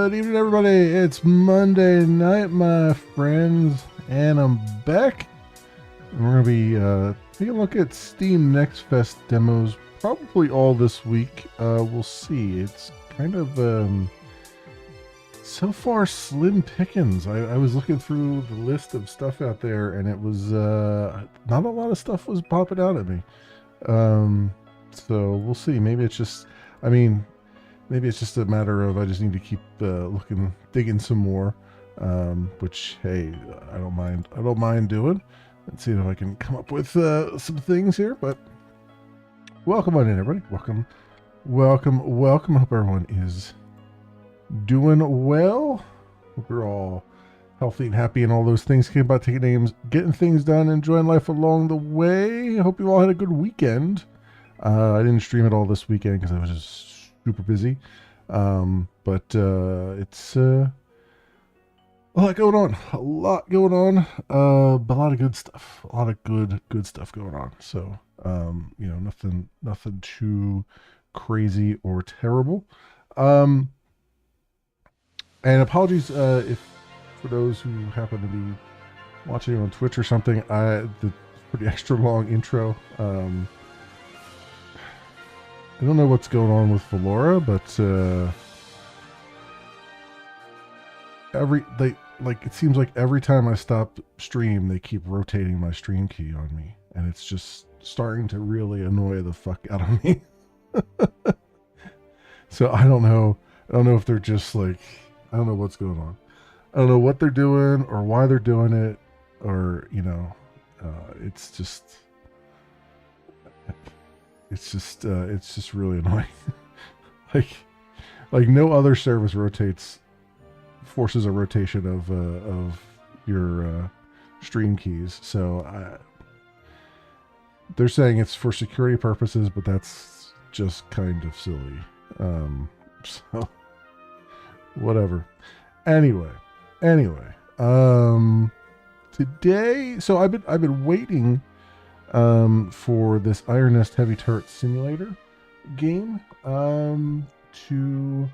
Good evening, everybody. It's Monday night, my friends, and I'm back. And we're going to be taking a look at Steam Next Fest demos probably all this week. We'll see. It's kind of so far slim pickings. I was looking through the list of stuff out there, and it was not a lot of stuff was popping out at me. So we'll see. Maybe it's just, I mean, maybe it's just a matter of I just need to keep looking, digging some more. Which, hey, I don't mind. I don't mind doing. Let's see if I can come up with some things here. But welcome on in, everybody. Welcome, welcome, welcome. I hope everyone is doing well. Hope you're all healthy and happy and all those things. Came about taking names, getting things done, enjoying life along the way. I hope you all had a good weekend. I didn't stream it all this weekend because I was just super busy. But it's a lot going on. A lot going on. But a lot of good stuff. A lot of good stuff going on. So, you know, nothing too crazy or terrible. And apologies if for those who happen to be watching on Twitch or something. The pretty extra long intro. I don't know what's going on with Valora, but it seems like every time I stop stream, they keep rotating my stream key on me, and it's just starting to really annoy the fuck out of me. So I don't know if they're just like, I don't know what's going on. I don't know what they're doing or why they're doing it, or it's just really annoying. like no other service forces a rotation of your stream keys. So they're saying it's for security purposes, but that's just kind of silly. So whatever. Anyway. Today, so I've been waiting for this Iron Nest Heavy Turret Simulator game to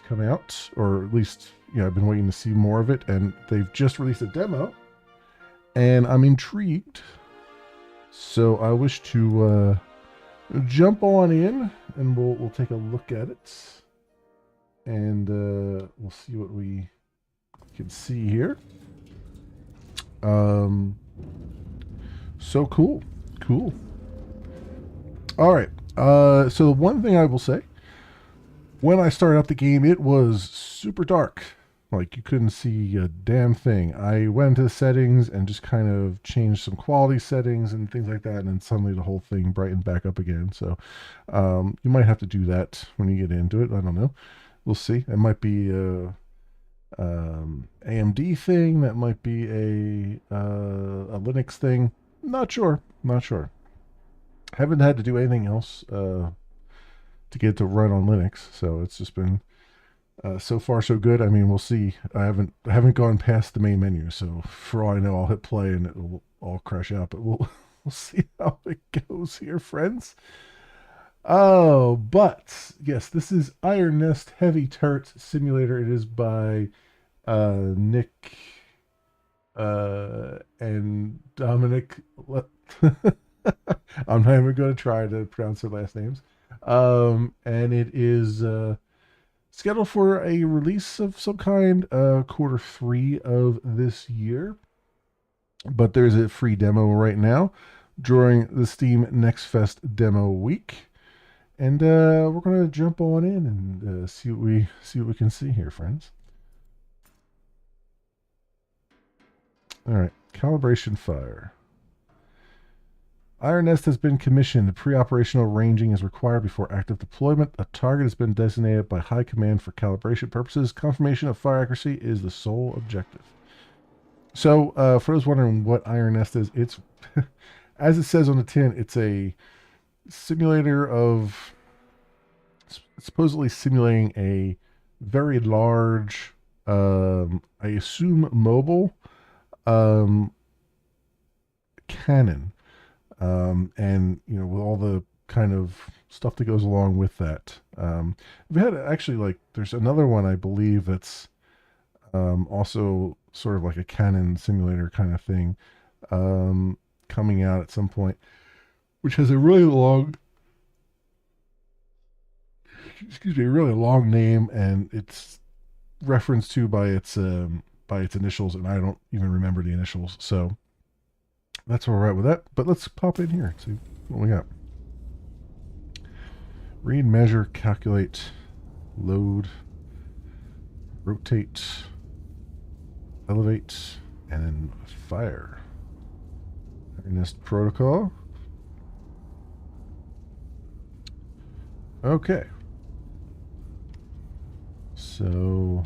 come out, or at least, I've been waiting to see more of it, and they've just released a demo, and I'm intrigued. So I wish to jump on in, and we'll take a look at it, and we'll see what we can see here. So cool. All right. So the one thing I will say, when I started up the game, it was super dark. Like, you couldn't see a damn thing. I went into the settings and just kind of changed some quality settings and things like that, and then suddenly the whole thing brightened back up again. So you might have to do that when you get into it. I don't know. We'll see. It might be AMD thing. That might be a Linux thing. Not sure. Haven't had to do anything else to get it to run on Linux, so it's just been so far so good. I mean, we'll see. I haven't gone past the main menu, so for all I know, I'll hit play and it will all crash out. But we'll see how it goes here, friends. Oh, but yes, this is Iron Nest Heavy Turret Simulator. It is by Nick and Dominic. I'm not even going to try to pronounce their last names. And it is scheduled for a release of some kind, Q3 of this year. But there's a free demo right now during the Steam Next Fest demo week. And we're going to jump on in and see what we can see here, friends. All right, calibration fire. Iron Nest has been commissioned. Pre-operational ranging is required before active deployment. A target has been designated by High Command for calibration purposes. Confirmation of fire accuracy is the sole objective. So, for those wondering what Iron Nest is, it's, as it says on the tin, it's a simulator of, supposedly simulating a very large, I assume mobile, cannon. And with all the kind of stuff that goes along with that. We had actually like there's another one I believe that's also sort of like a canon simulator kind of thing coming out at some point, which has a really long, excuse me, a really long name, and it's referenced to by its initials, and I don't even remember the initials. So that's where we're at with that. But let's pop in here and see what we got. Read, measure, calculate, load, rotate, elevate, and then fire. Nest protocol. Okay. So,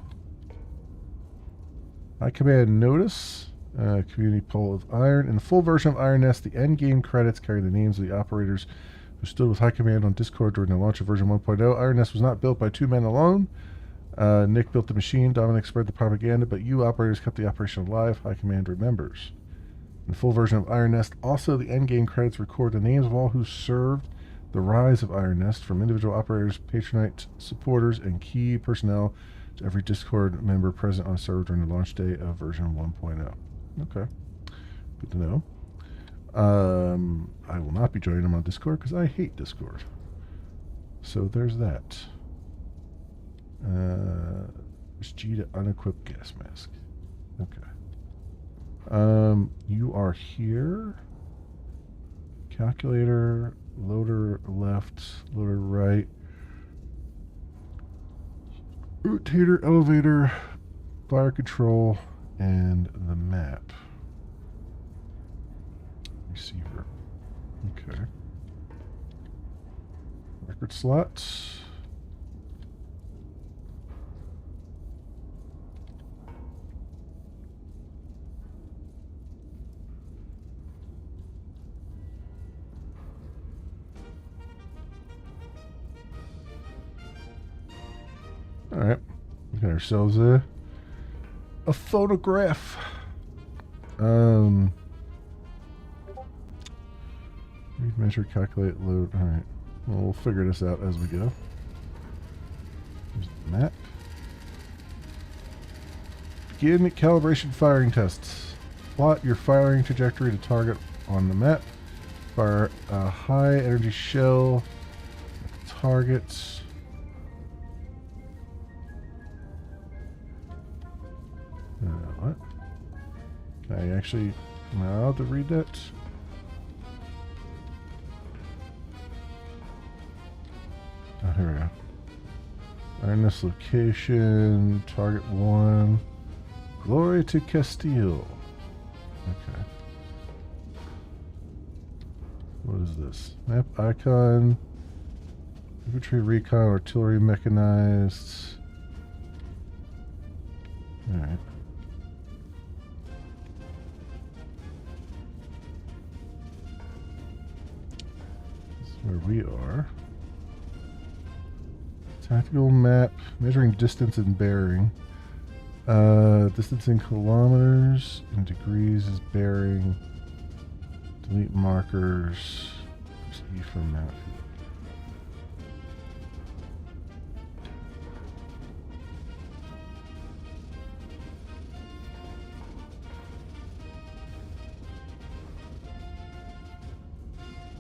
I command notice. Community poll of Iron. In the full version of Iron Nest, the end game credits carry the names of the operators who stood with High Command on Discord during the launch of version 1.0. Iron Nest was not built by 2 men alone. Nick built the machine, Dominic spread the propaganda, but you operators kept the operation alive. High Command remembers. In the full version of Iron Nest, also the endgame credits record the names of all who served the rise of Iron Nest, from individual operators, Patronite supporters, and key personnel to every Discord member present on server during the launch day of version 1.0. Okay, good to know. I will not be joining them on Discord because I hate Discord. So there's that. There's G to unequip gas mask. Okay. You are here. Calculator, loader left, loader right. Rotator, elevator, fire control, and the map. Receiver. Okay. Record slots. All right, we got ourselves a photograph. Read, measure, calculate, load. All right, well, we'll figure this out as we go. Here's the map. Begin calibration firing tests. Plot your firing trajectory to target on the map. Fire a high energy shell at targets. What? Can I actually... Am I allowed to read that? Oh, here we go. Iron Nest location, target 1. Glory to Castile. Okay. What is this? Map icon. Infantry recon, artillery mechanized. Alright. Where we are. Tactical map, measuring distance and bearing. Distance in kilometers, in degrees is bearing. Delete markers. There's E for map.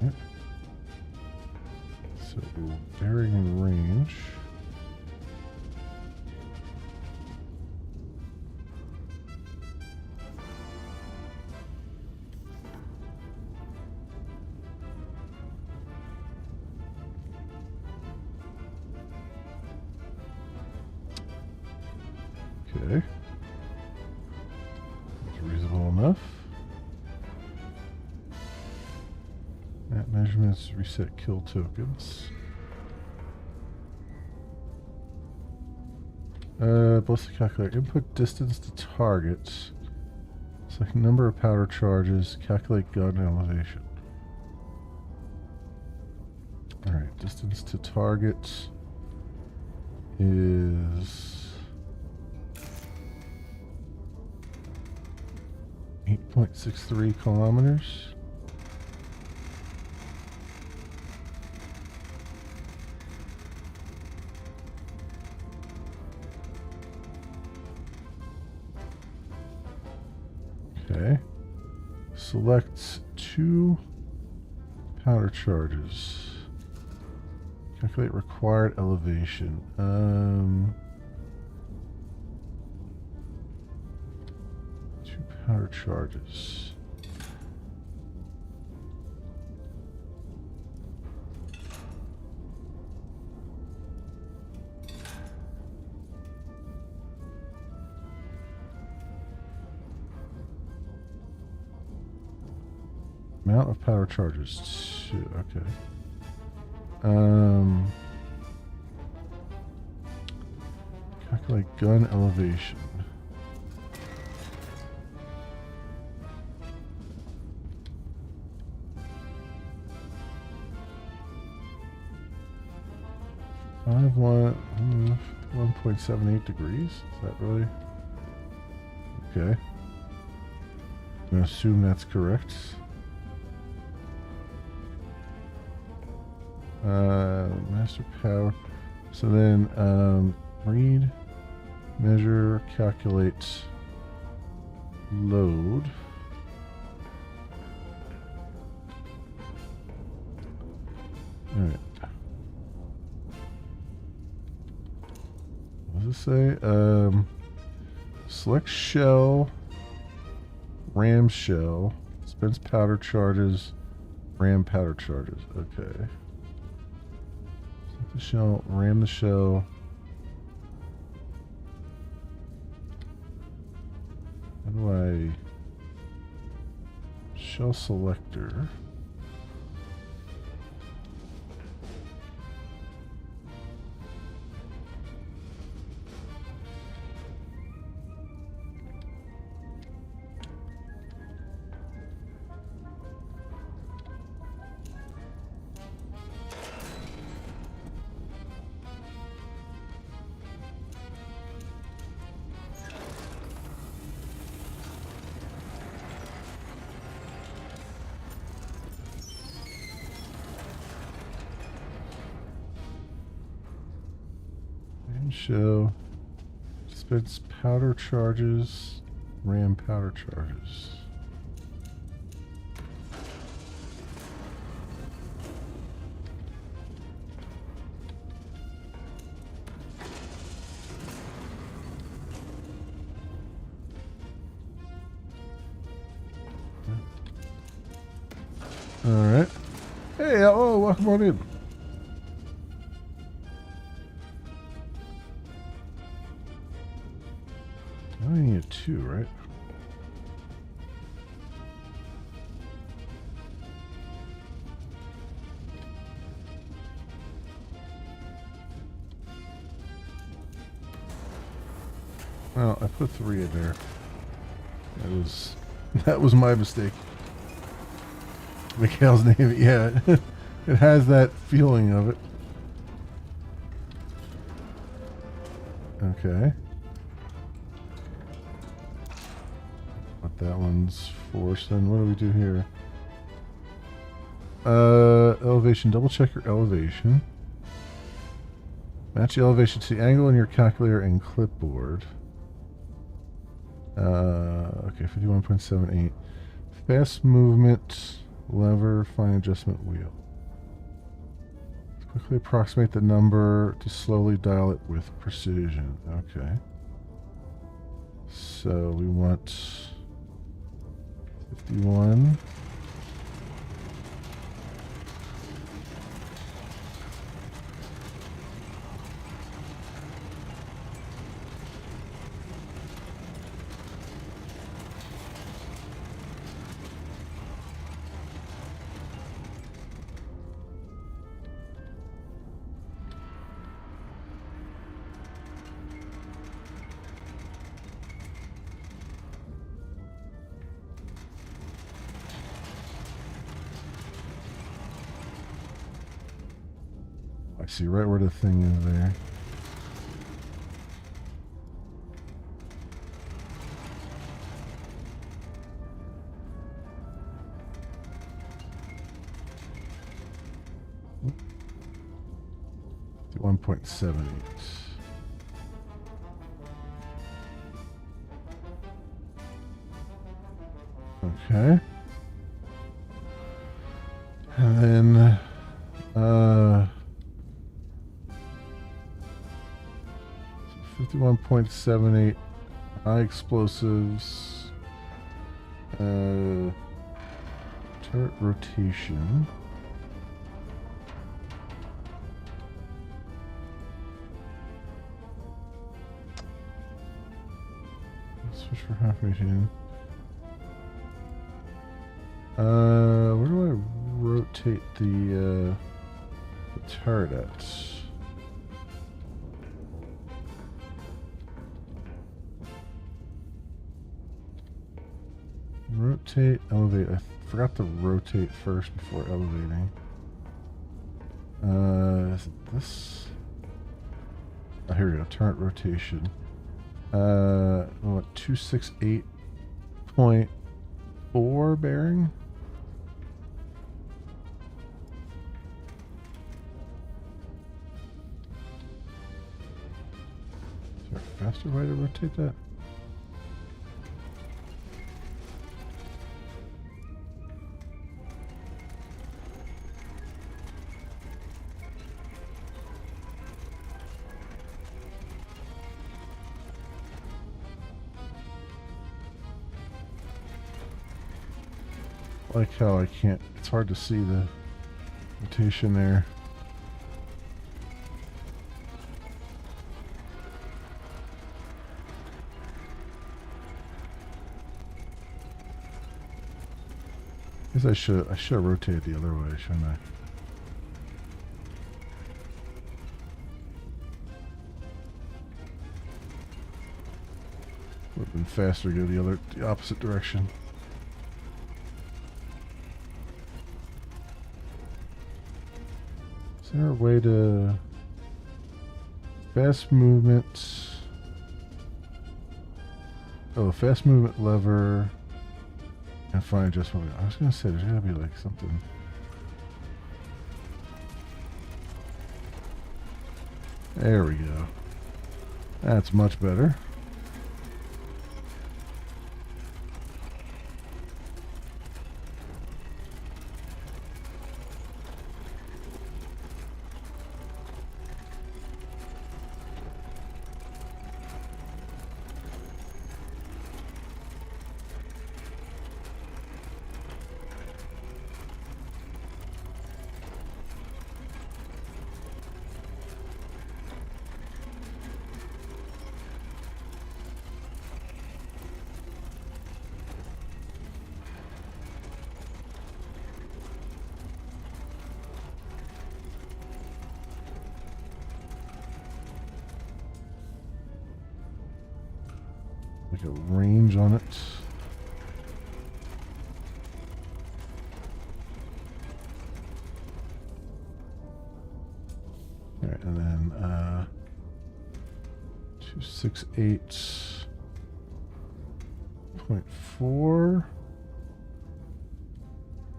Yep. So, bearing range. Okay. That's reasonable enough. Map measurements, reset kill tokens. Ballistic calculator. Input distance to targets. Select number of powder charges. Calculate gun elevation. Alright, distance to target is 8.63 kilometers. Select 2 powder charges. Calculate required elevation. 2 powder charges. Amount of powder charges. 2. Okay. Calculate gun elevation. I have 1.78 degrees. Is that really? Okay. I'm going to assume that's correct. Master power. So then, read, measure, calculate, load. All right. What does it say? Select shell, ram shell, spends powder charges, ram powder charges. Okay. Select the shell, ram the shell. How do I... Shell selector. Show spends powder charges, ram powder charges. All right. Hey, oh, welcome on in. I only need 2, right? Well, I put 3 in there. That was my mistake. Mikhail's name, yeah. It has that feeling of it. Okay. That one's forced. Then what do we do here? Elevation. Double check your elevation. Match the elevation to the angle in your calculator and clipboard. Okay, 51.78. Fast movement, lever, fine adjustment wheel. Quickly approximate the number to slowly dial it with precision. Okay. So we want 51. I see right where the thing is there. Oop. 1.78. Okay. And then 51.78 high explosives. Turret rotation. Switch for half rotation. Where do I rotate the turret at? Rotate, elevate. I forgot to rotate first before elevating. Is it this? Oh, here we go. Turret rotation. What, 268.4 bearing? Is there a faster way to rotate that? Like how I can't, it's hard to see the rotation there. I guess I should have rotated the other way, shouldn't I? Would have been faster to go the opposite direction. Is there a way to fast movement? Oh, fast movement lever and fine adjustment. I was gonna say there's gotta be like something. There we go. That's much better. Like a range on it. All right, and then 268.4. All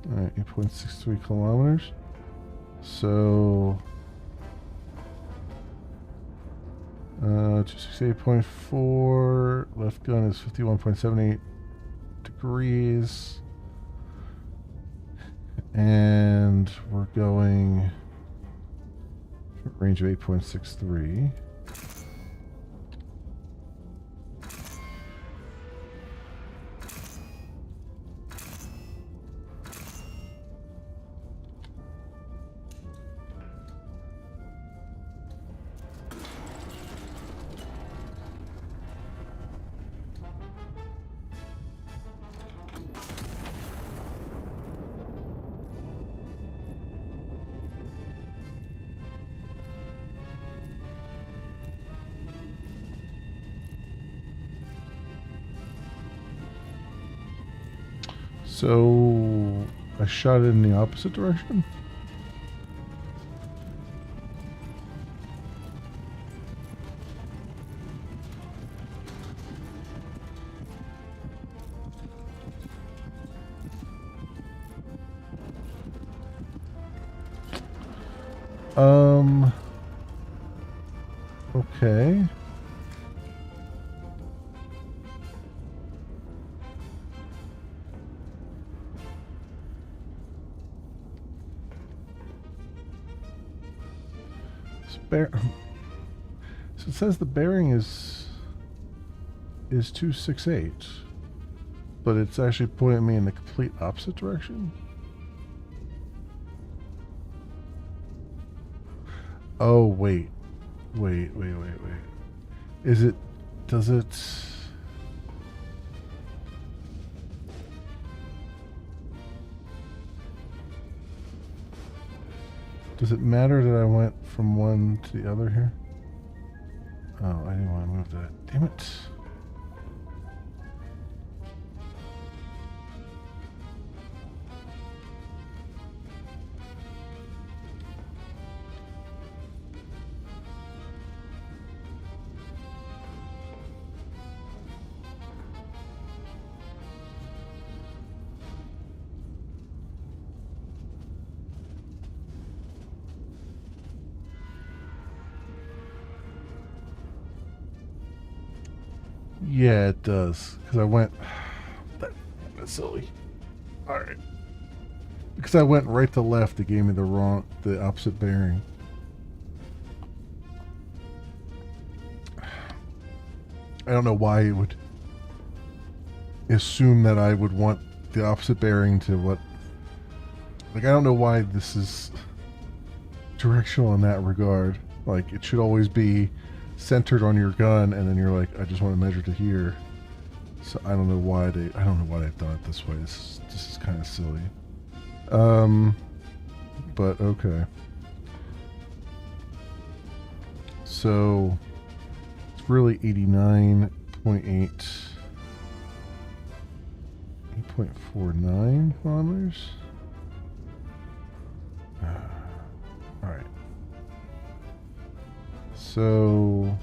right, 8.63 kilometers. So 268.4, left gun is 51.78 degrees, and we're going range of 8.63. So I shot it in the opposite direction. Okay. So it says the bearing is 268, but it's actually pointing me in the complete opposite direction. Oh, wait. Wait. Is it... Does it... Does it matter that I went from one to the other here? Oh, I didn't want to move that. Damn it. Yeah, it does. Because I went... That's silly. Alright. Because I went right to left, it gave me the opposite bearing. I don't know why it would assume that I would want the opposite bearing to what... Like, I don't know why this is directional in that regard. Like, it should always be centered on your gun, and then you're like, I just want to measure to here. So I don't know why they've done it this way. This is kind of silly. But okay. So it's really 89.8, 8.49 kilometers. All right. So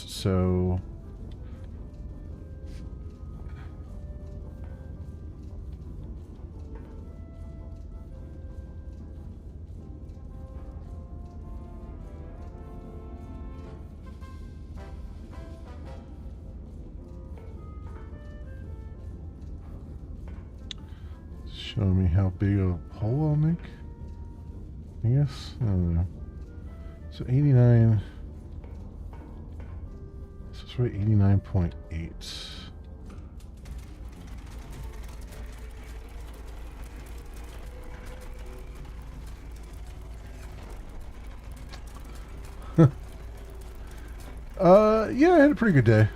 so show me how big a hole I'll make, I guess. I don't know. So 89. This is right, 89.8. Yeah, I had a pretty good day.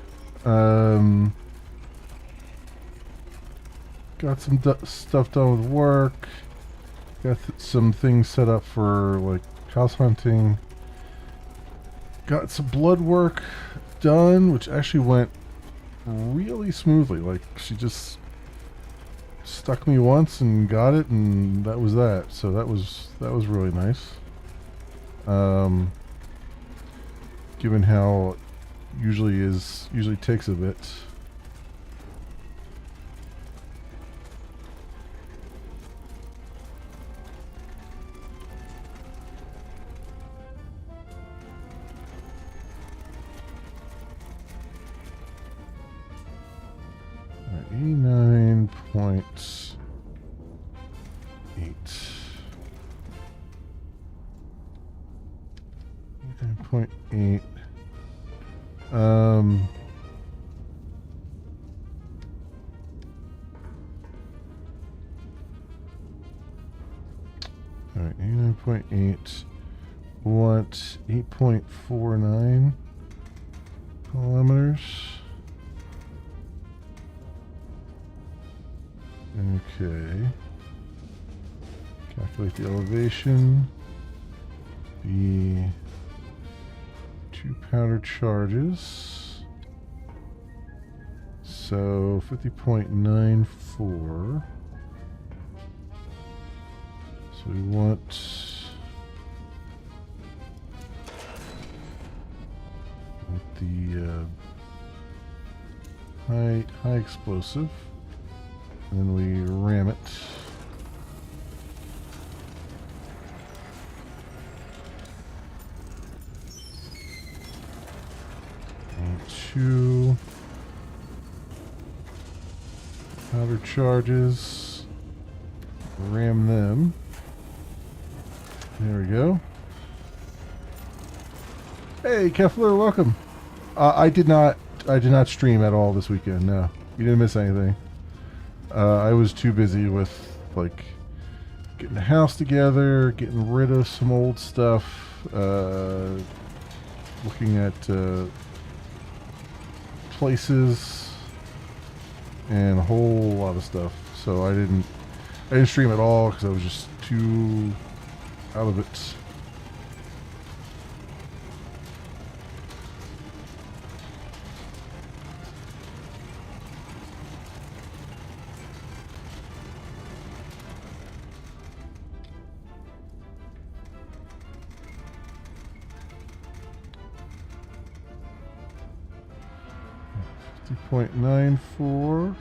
Got some stuff done with work. Got some things set up for like house hunting. Got some blood work done, which actually went really smoothly. Like, she just stuck me once and got it, and that was that. So that was really nice. Given how usually takes a bit. All right, 89.8. 89.8. All right, 89.8. Want 8.49 kilometers. Okay. Calculate the elevation. The 2 powder charges. So 50.94. So we want the high explosive, and then we ram it. And 2 powder charges. Ram them. There we go. Hey, Kefler, welcome. I did not stream at all this weekend. No, you didn't miss anything. I was too busy with like getting the house together, getting rid of some old stuff, looking at places, and a whole lot of stuff. So I didn't stream at all because I was just too out of it. .94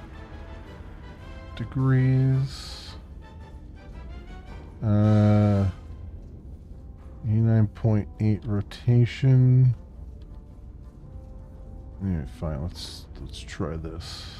degrees. 89.8 rotation. Anyway, fine. Let's try this.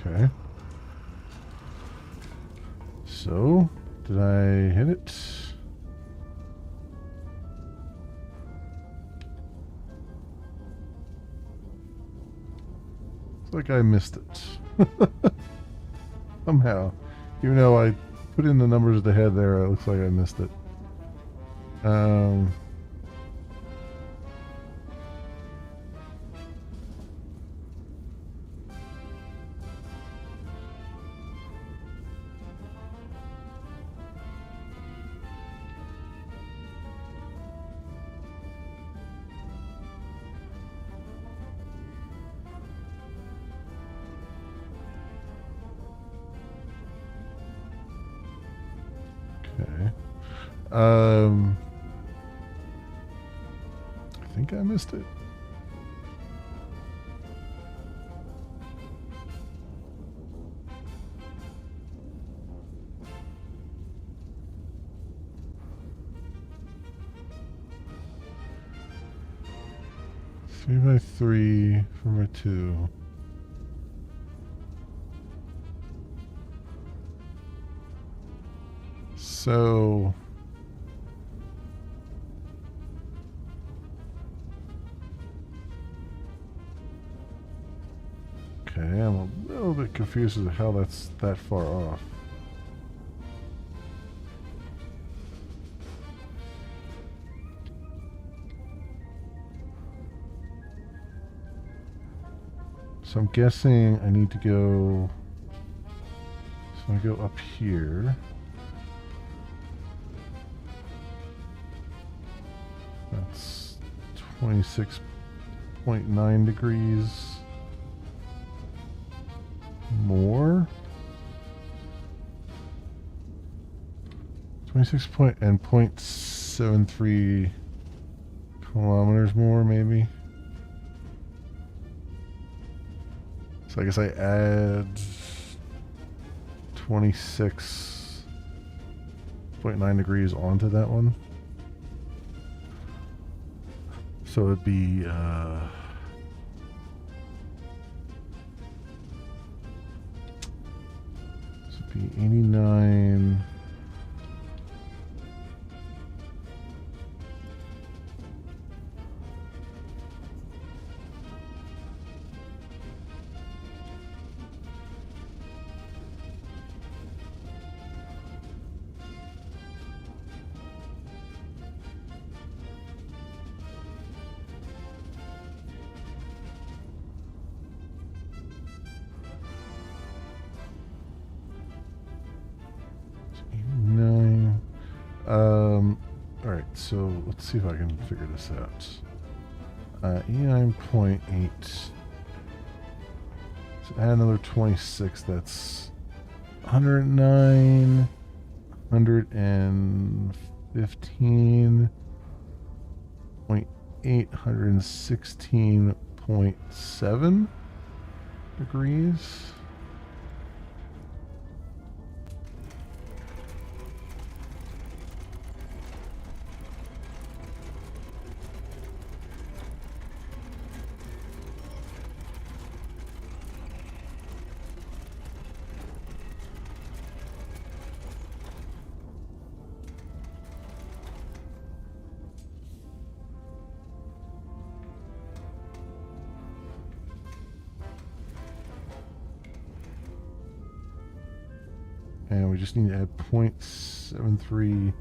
Okay. So, did I hit it? Looks like I missed it. Somehow. Even though I put in the numbers at the head there, it looks like I missed it. Okay. I think I missed it. Three by 3 for my 2. So okay, I'm a little bit confused as to how that's that far off. So I'm guessing I need to go. So I go up here. That's 26.9 degrees more. 26 point and 0.73 kilometers more, maybe. So I guess I add 26.9 degrees onto that one. So it'd be so it'd be 89 so let's see if I can figure this out. 89.8. So add another 26. That's 109, 115.8, 116.7 degrees. And we just need to add 0.73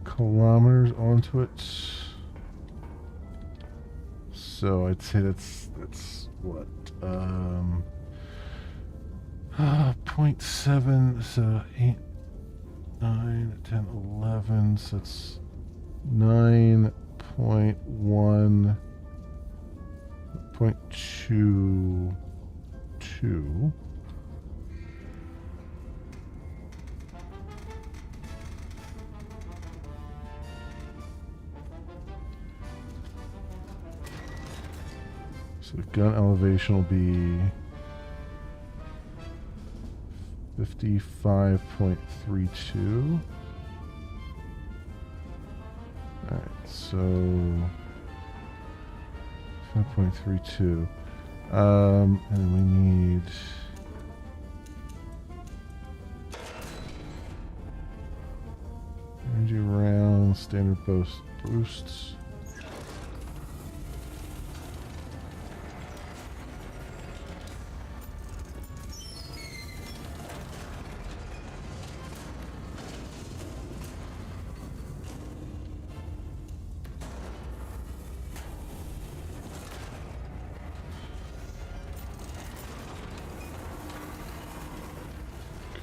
kilometers onto it. So I'd say that's what? 0.7, so 8, 9, 10, 11, so it's 9.1, 0.22. So the gun elevation will be 55.32. Alright, so 5.32. And then we need energy round, standard boosts.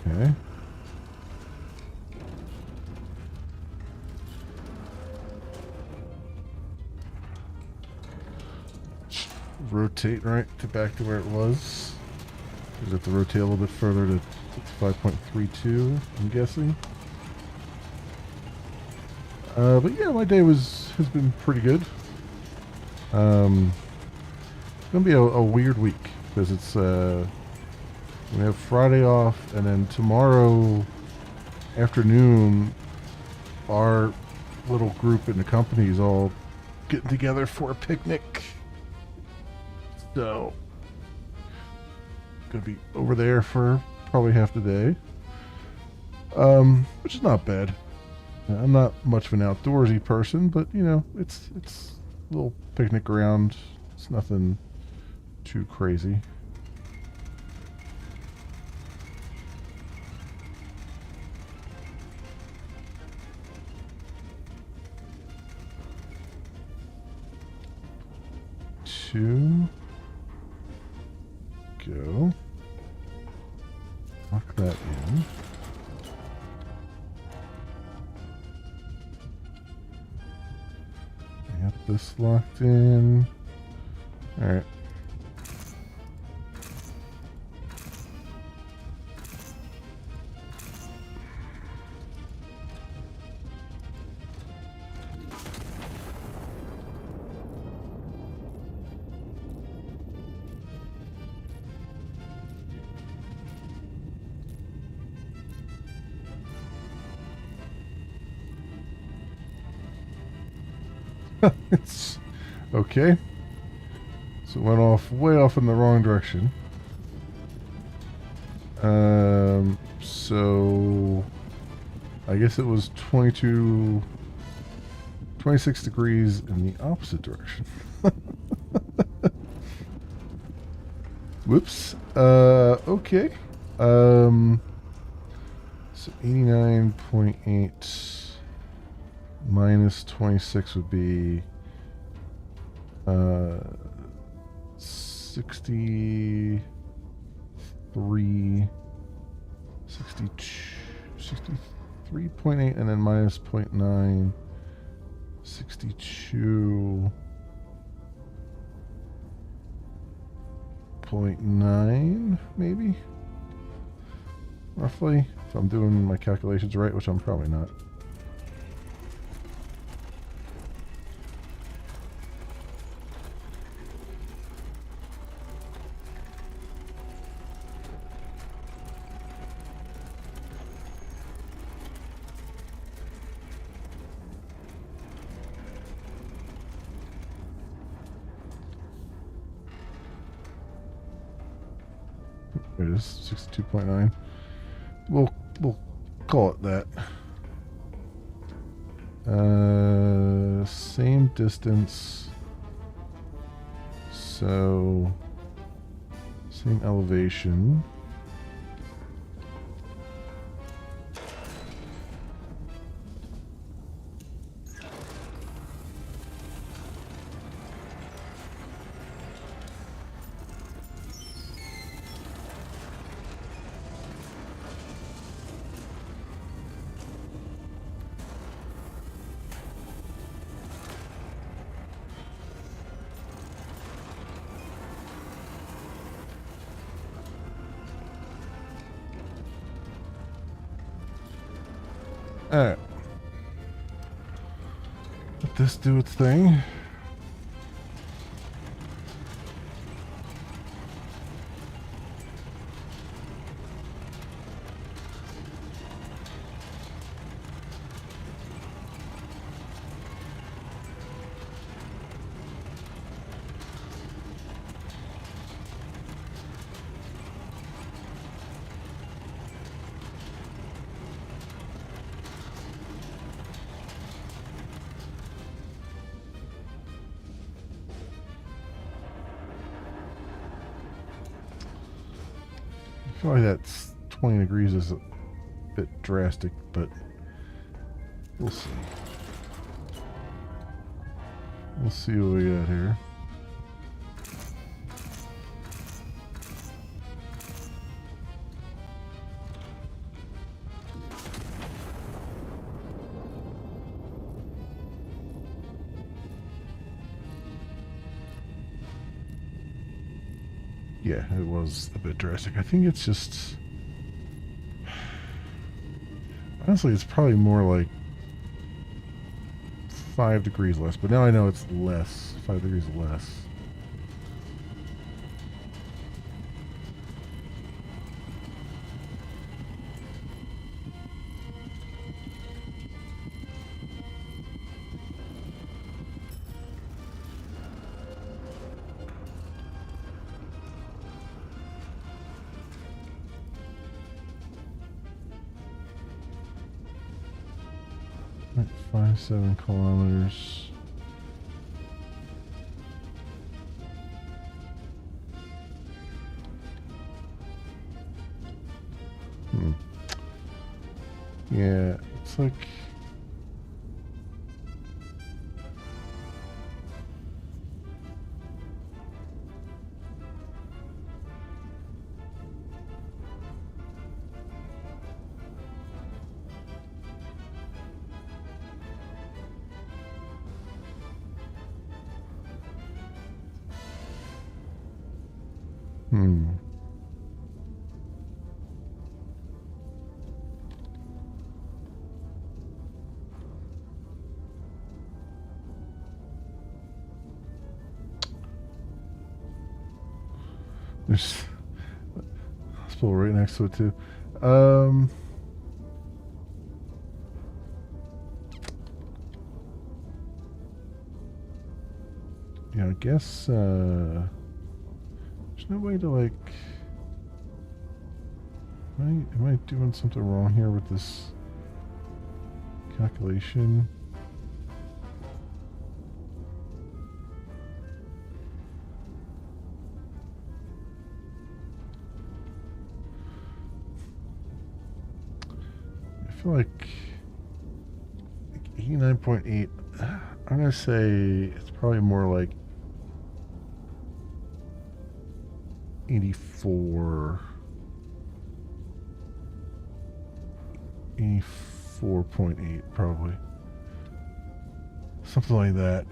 Okay. Rotate right to back to where it was. Just have to rotate a little bit further to 5.32, I'm guessing. But yeah, my day has been pretty good. It's gonna be a weird week because it's we have Friday off, and then tomorrow afternoon, our little group in the company is all getting together for a picnic. So, gonna be over there for probably half the day, which is not bad. I'm not much of an outdoorsy person, but you know, it's a little picnic ground. It's nothing too crazy. Two. Go. Lock that in. I got this locked in. Alright. It's okay. So it went way off in the wrong direction. So I guess it was 26 degrees in the opposite direction. Whoops. Okay. So 89.8 minus 26 would be 63 3.8 and then minus 0.9. 62.9 maybe, roughly, if I'm doing my calculations right, which I'm probably not. It is 62.9. We'll call it that. Same distance. So same elevation. Alright. Let this do its thing. I feel like that's 20 degrees is a bit drastic, but we'll see. We'll see what we got here. Yeah, it was a bit drastic. I think it's just... Honestly, it's probably more like 5 degrees less, but now I know it's less. 5 degrees less. Right, 57 kilometers. Yeah, it's like... There's hospital right next to it too. Yeah, I guess there's no way to like. Am I doing something wrong here with this calculation? I feel like 89.8. I'm gonna say it's probably more like 84. 4.8 probably. Something like that.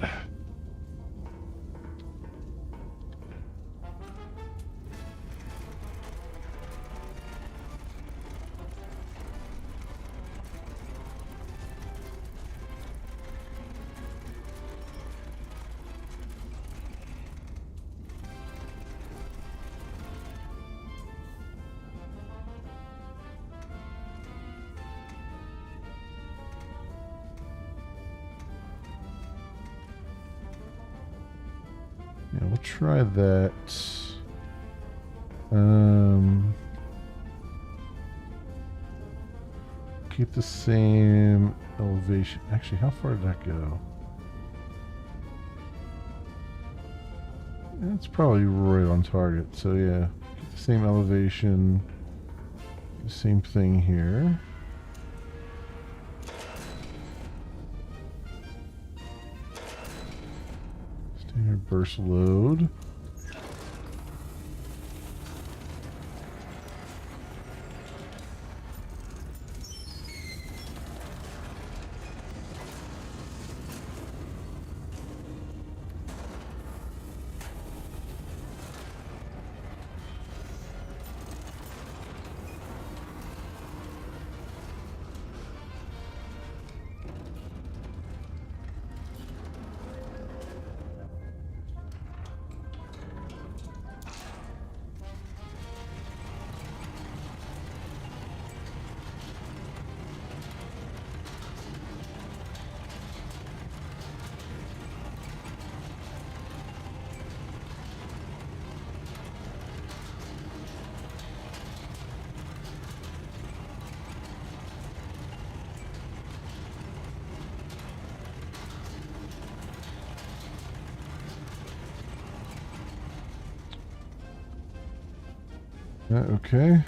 Yeah, we'll try that. Keep the same elevation. Actually, how far did that go? It's probably right on target. So yeah, keep the same elevation. Same thing here. Standard burst load. Okay.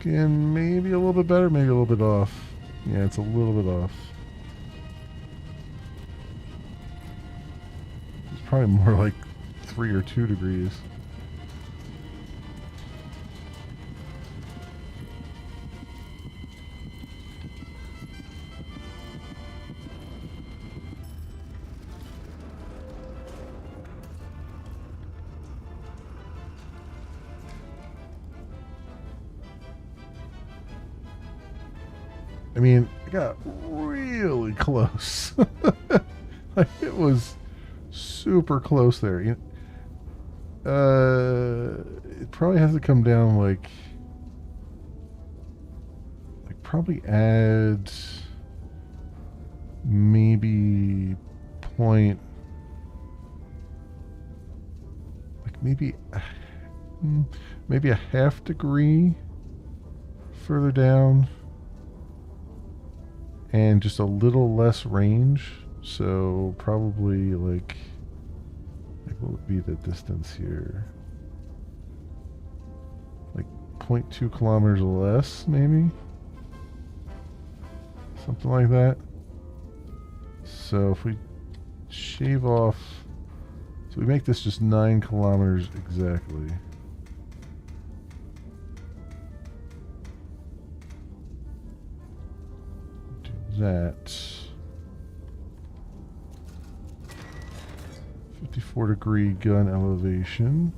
Again, maybe a little bit better, maybe a little bit off. Yeah, it's a little bit off. It's probably more like 3 or 2 degrees. I mean, it got really close. Like, it was super close there. It probably has to come down like probably add maybe point, like maybe a half degree further down. And just a little less range, so probably like what would be the distance here? Like 0.2 kilometers less, maybe? Something like that. So if we shave off, so we make this just 9 kilometers exactly. That 54-degree gun elevation.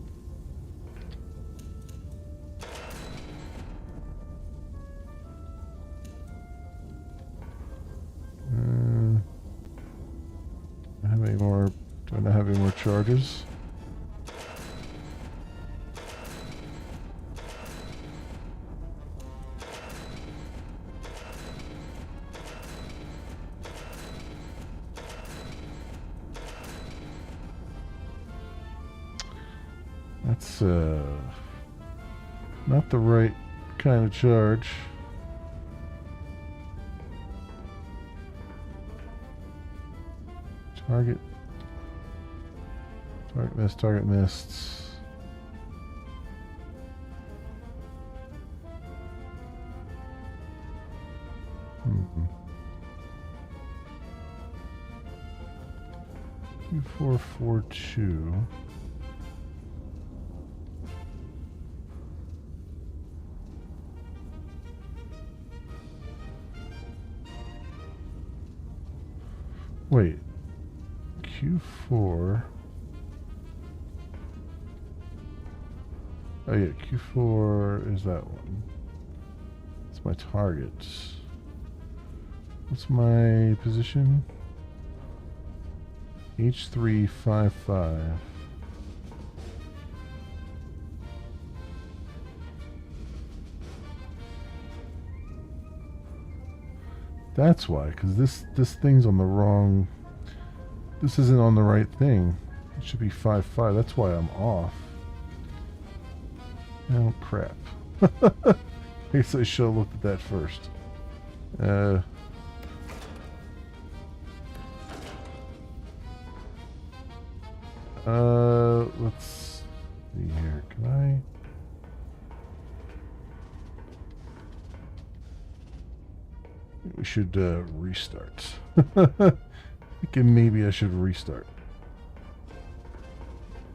Do I not have any more charges? That's not the right kind of charge. Target Target missed, target missed. Q442. Wait. Q4. Oh yeah, Q4 is that one. It's my target. What's my position? H355. That's why, because this thing's on the wrong. This isn't on the right thing. It should be 5-5. That's why I'm off. Oh crap! I guess I should have looked at that first. Let's see here. Can I? We should restart. Thinking maybe I should restart.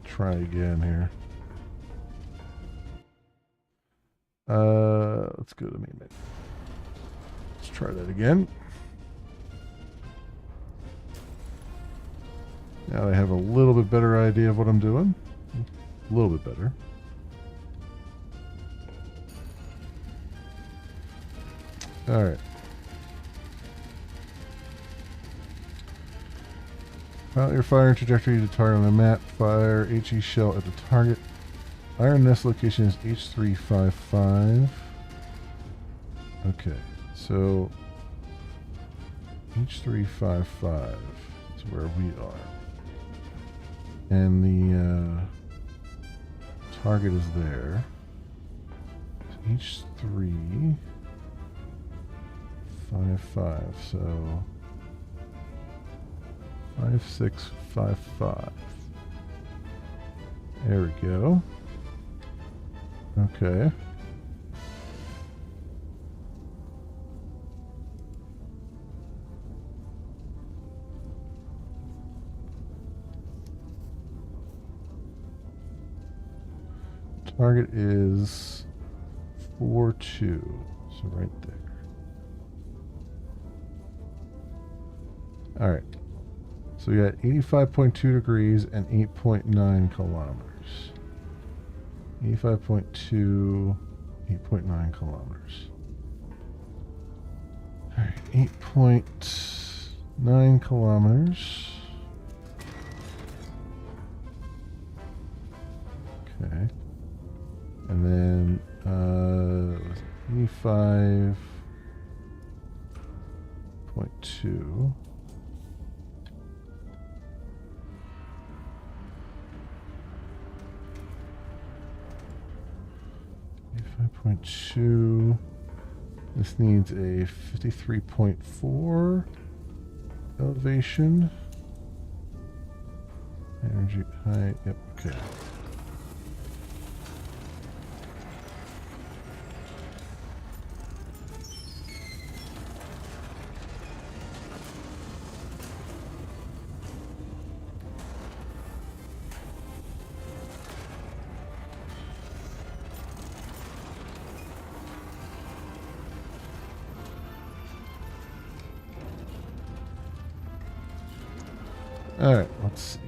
Try again here. Let's go to main menu. Let's try that again. Now I have a little bit better idea of what I'm doing. A little bit better. All right. Pilot your firing trajectory to target on the map. Fire HE shell at the target. Iron Nest location is H355. Okay, so H355 is where we are. And the target is there. H355, so 5655. There we go. Okay. Target is 4-2, so right there. All right. So we got 85.2 degrees and 8.9 kilometers. 85.2, 8.9 kilometers. All right, 8.9 kilometers. Okay. And then 85.2. 5.2. This needs a 53.4 elevation. Energy height. Yep. Okay. All right, let's see.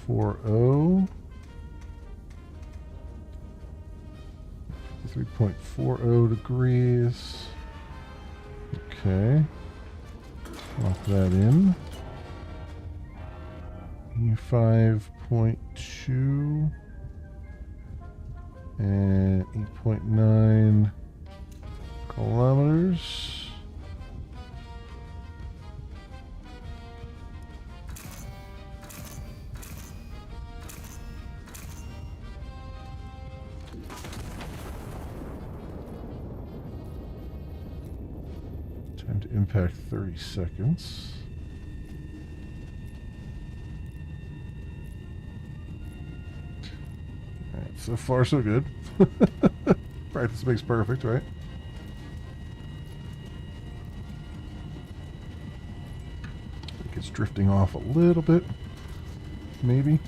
3.40. 3.40 degrees. Okay. Lock that in. E5.2 and 8.9 kilometers. Time to impact 30 seconds. Alright, so far so good. Practice makes perfect, right? I think it's drifting off a little bit. Maybe.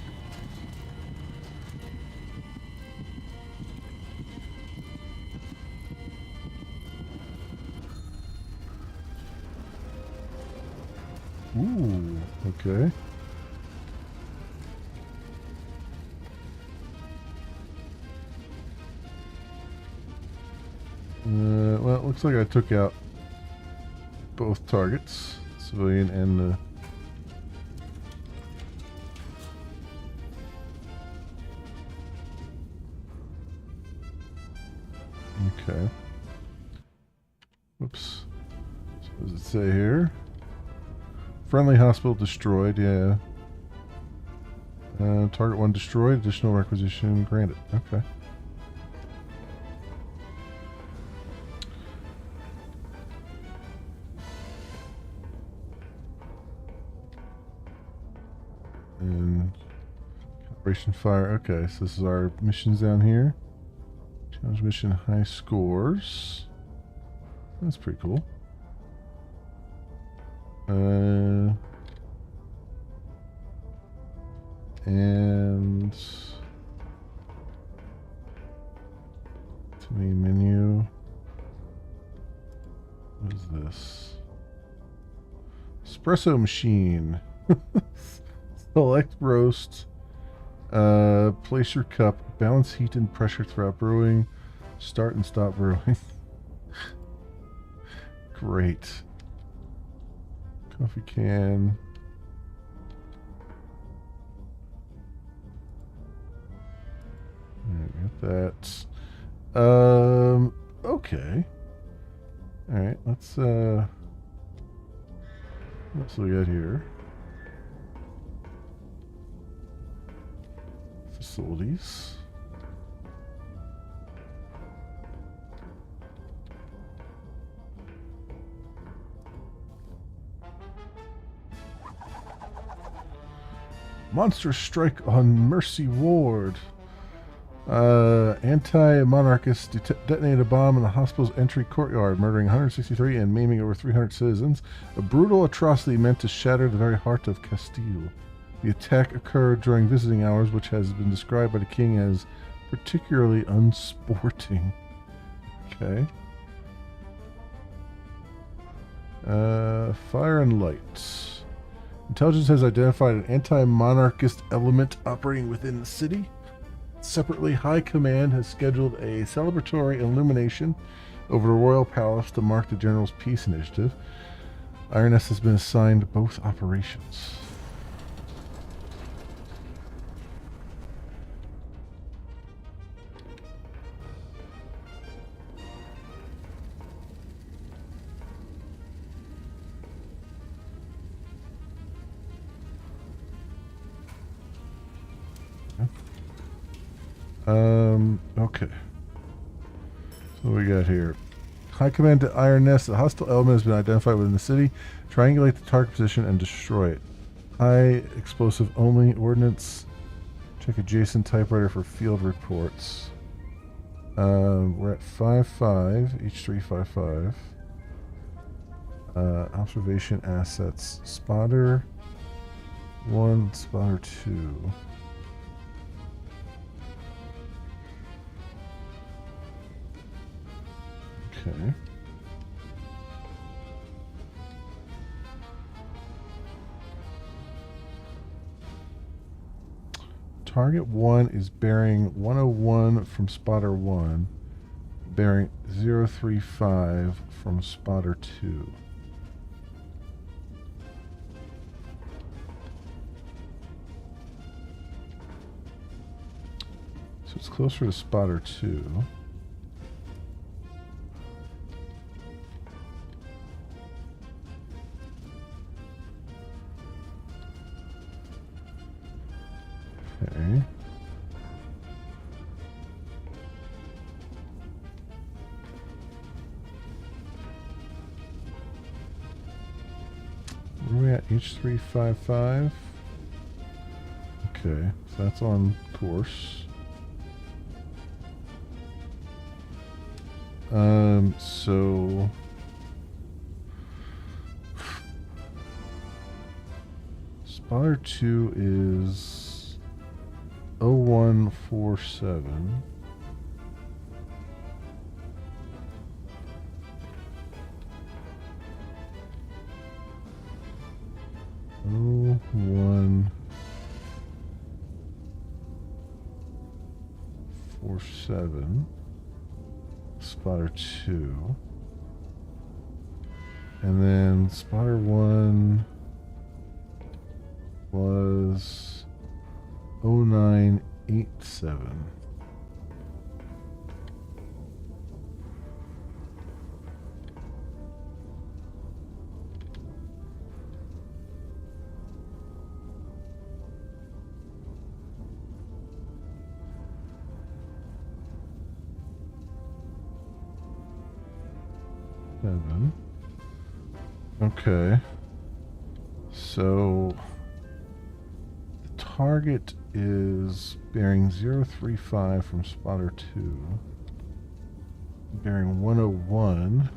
Ooh, okay. Well, it looks like I took out both targets, civilian and the... Okay. Whoops. So what does it say here? Friendly hospital destroyed, yeah. Target 1 destroyed, additional requisition granted. Okay. And Operation Fire. Okay, so this is our missions down here. Challenge mission high scores. That's pretty cool. And to main menu. What is this? Espresso machine. Select roast. Place your cup. Balance heat and pressure throughout brewing. Start and stop brewing. Great. Coffee can. Alright, got that. Okay. Alright, let's what else do we got here? Facilities. Monster strike on Mercy Ward. Anti-monarchists detonated a bomb in the hospital's entry courtyard, murdering 163 and maiming over 300 citizens. A brutal atrocity meant to shatter the very heart of Castile. The attack occurred during visiting hours, which has been described by the king as particularly unsporting. Okay. Fire and light. Intelligence has identified an anti-monarchist element operating within the city. Separately, High Command has scheduled a celebratory illumination over the Royal Palace to mark the General's Peace Initiative. Ironess has been assigned both operations. Okay. So what we got here. High Command to Iron Nest. A hostile element has been identified within the city. Triangulate the target position and destroy it. High explosive only ordnance. Check adjacent typewriter for field reports. We're at 5-5. H355. Observation assets. Spotter 1, spotter 2. Okay. target 1 is bearing 101 from spotter 1, bearing 035 from spotter 2. So it's closer to spotter 2. Okay. Where are we at? H355. Okay, so that's on course. So spotter 2 is 0147. Oh, 147. Spotter 2. And then spotter 1 was 0987. Okay. So the target is bearing 035 from spotter 2, bearing 101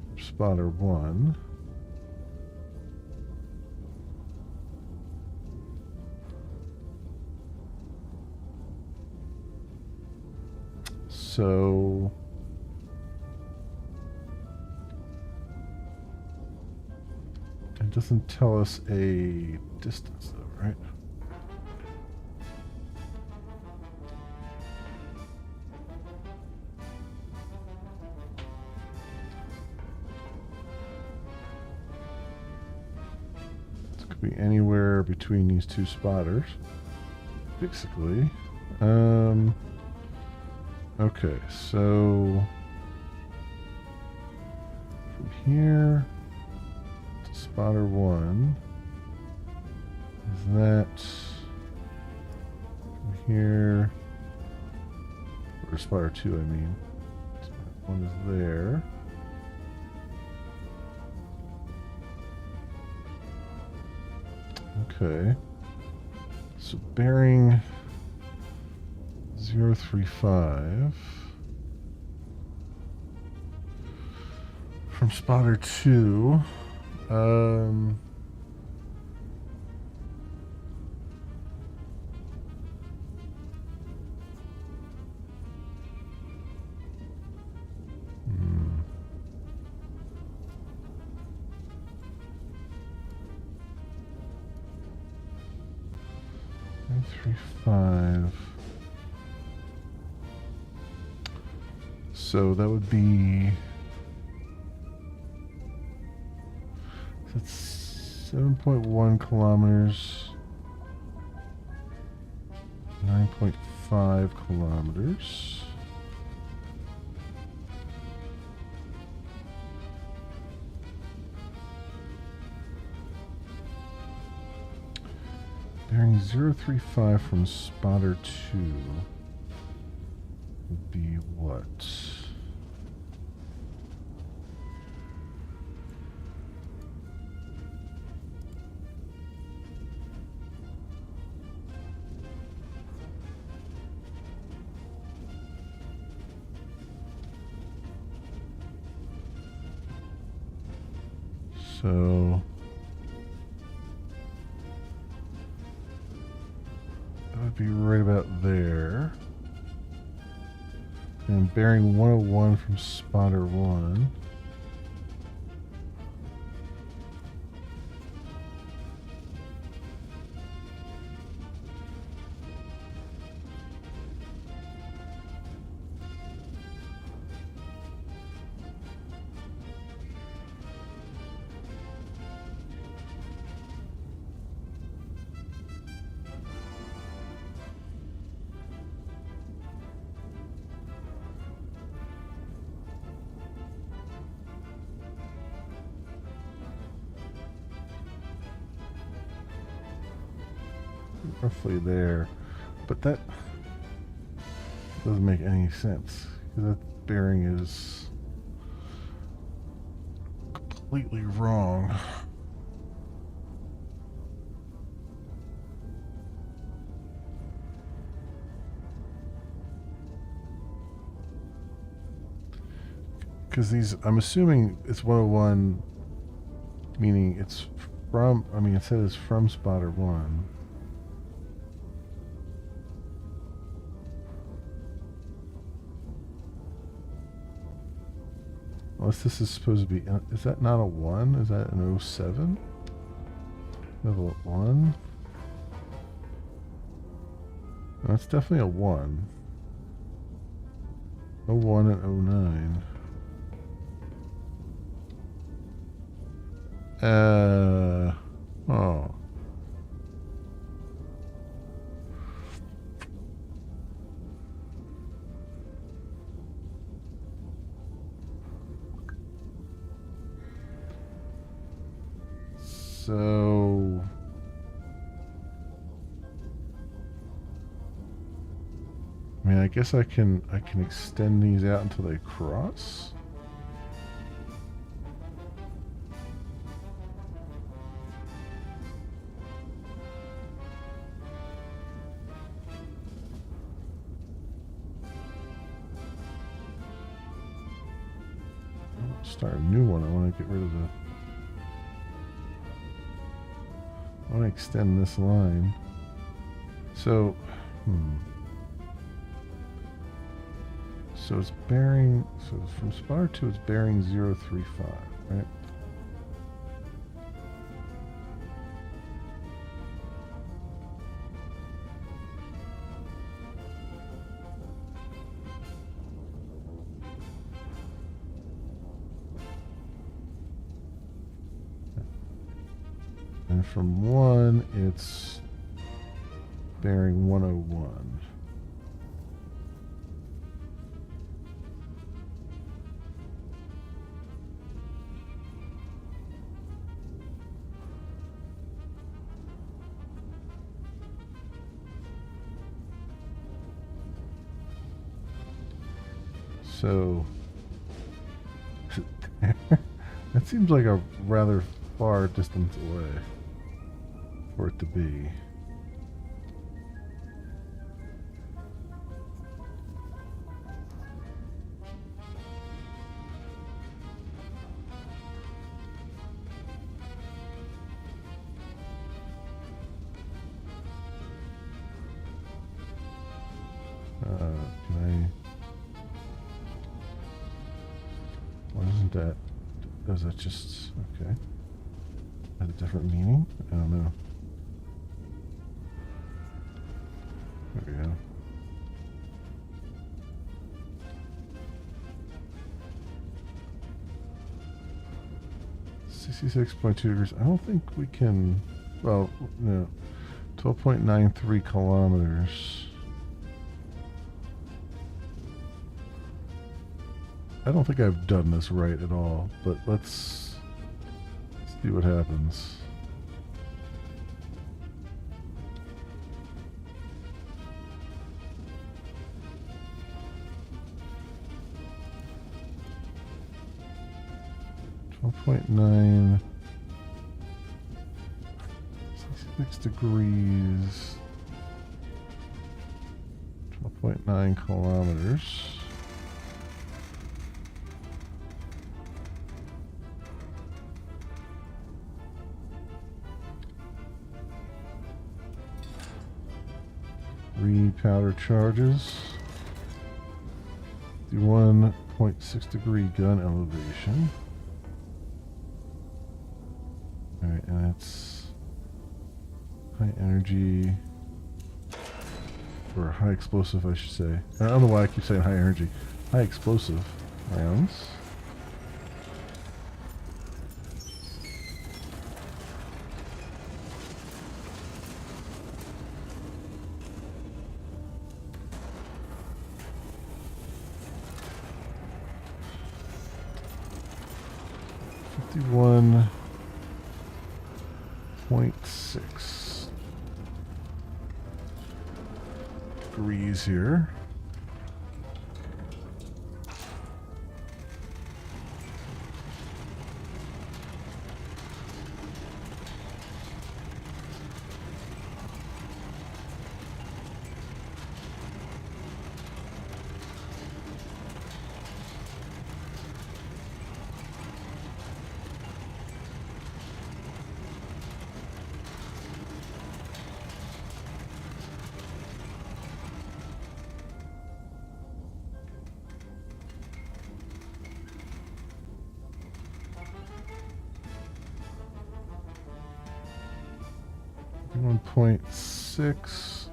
from spotter 1. So it doesn't tell us a distance though, right? This could be anywhere between these two spotters, basically. Okay, so from here to spotter 1, is that from here, or spotter 2, I mean. Spotter 1 is there. Okay, so bearing 035 from spotter 2. 35. So that would be, that's 7.1 kilometers, 9.5 kilometers. Bearing 035 from spotter 2 would be what? So that would be right about there. And bearing 101 from spotter 1. roughly there, but that doesn't make any sense because that bearing is completely wrong. Because these, I'm assuming it's 101, meaning it's from, I mean, it said it's from spotter 1. Unless this is supposed to be, is that not a 1? Is that an 07? Level 1? No, it's definitely a 1. 01 and 09. Oh. So I mean, I guess I can extend these out until they cross. Start a new one. I want to get rid of the. I want to extend this line. So, So it's bearing. So from spotter 2, it's bearing 035, right? And from 1, it's bearing 101. So that seems like a rather far distance away for it to be. Why isn't that? Is that just okay? Had a different meaning? I don't know. There we go. $66.2 degrees. I don't think we can. Well, no. 12.93 kilometers. I don't think I've done this right at all, but let's see what happens. .9, 66 degrees, 12.9 kilometers. Powder charges. 51.6 degree gun elevation. Alright, and it's high energy, or high explosive, I should say. I don't know why I keep saying high energy. High explosive rounds. .6. degrees here. .6.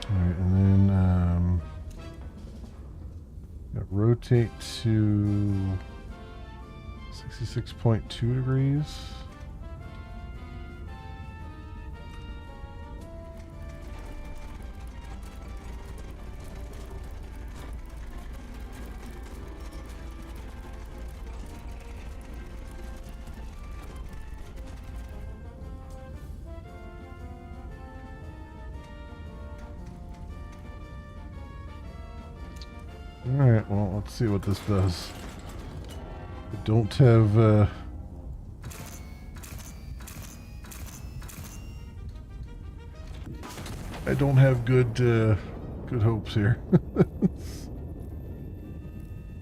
All right, and then rotate to 66.2 degrees. Alright, well, let's see what this does. I don't have, I don't have good hopes here.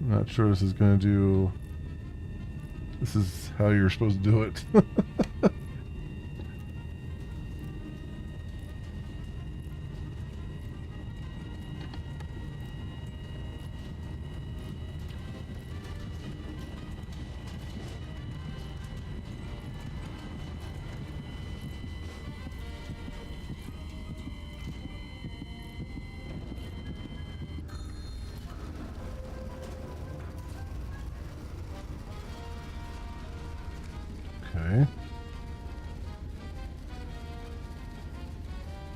I'm not sure this is going to do... This is how you're supposed to do it. Okay.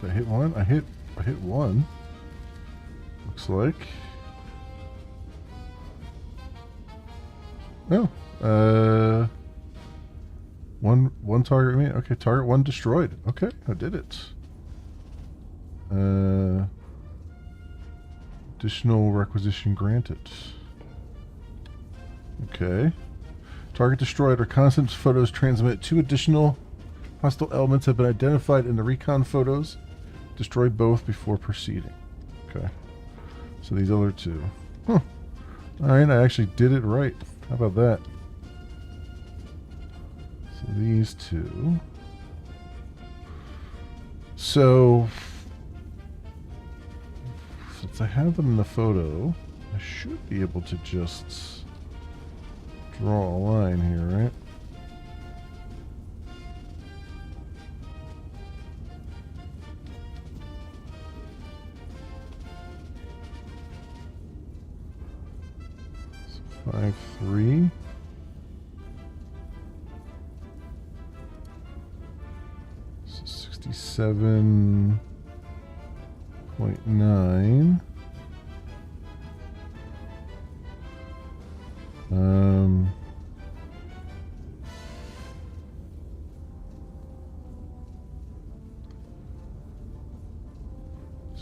Did I hit one? I hit one. Looks like. No. One target remaining. Okay, target one destroyed. Okay, I did it. Additional requisition granted. Okay. Target destroyed. Reconnaissance photos transmit. 2 additional hostile elements have been identified in the recon photos. Destroy both before proceeding. Okay. So these other 2. Huh. Alright, I actually did it right. How about that? So these 2. So, since I have them in the photo, I should be able to just draw a line here, right? So 5, 3. So 67.9.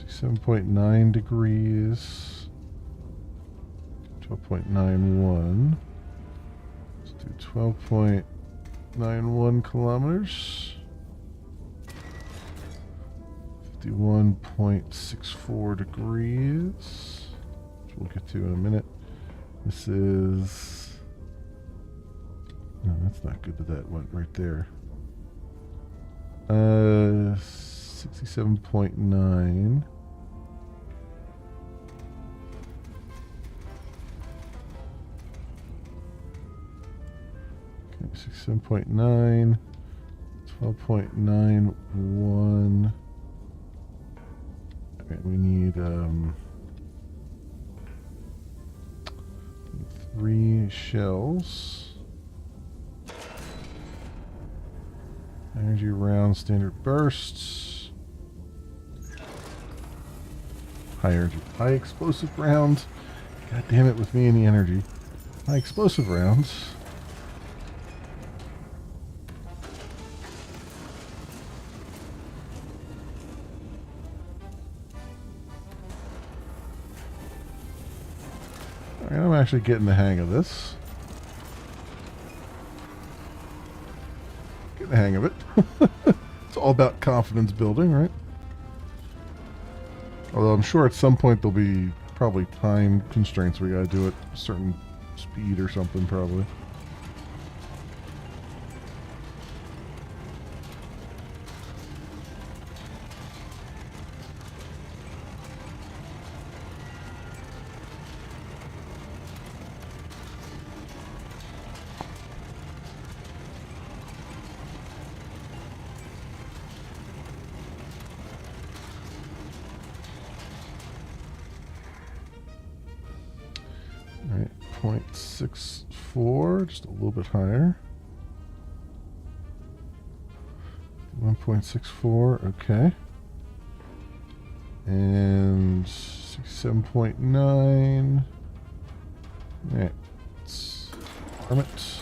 7.9 degrees, 12.91. Let's do 12.91 kilometers. 51.64 degrees, which we'll get to in a minute. This is... No, that's not good that went right there. 67.9. Okay, 67.9. 12.91. Okay, we need 3 shells. Energy round, standard bursts. High energy, high explosive round. God damn it with me and the energy. High explosive rounds. Alright, I'm actually getting the hang of this. Getting the hang of it. It's all about confidence building, right? Although I'm sure at some point there'll be probably time constraints. We gotta do it a certain speed or something, probably. Alright, 0.64, just a little bit higher. 1.64, okay. And 67.9. Alright, let's arm it.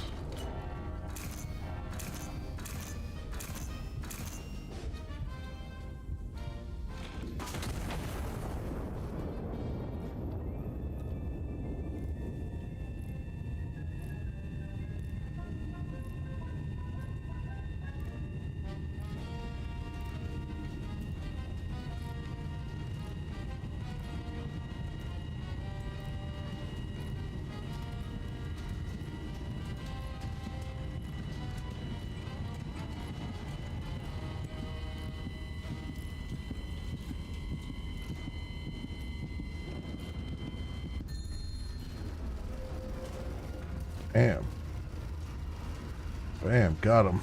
Bam. Bam, got him.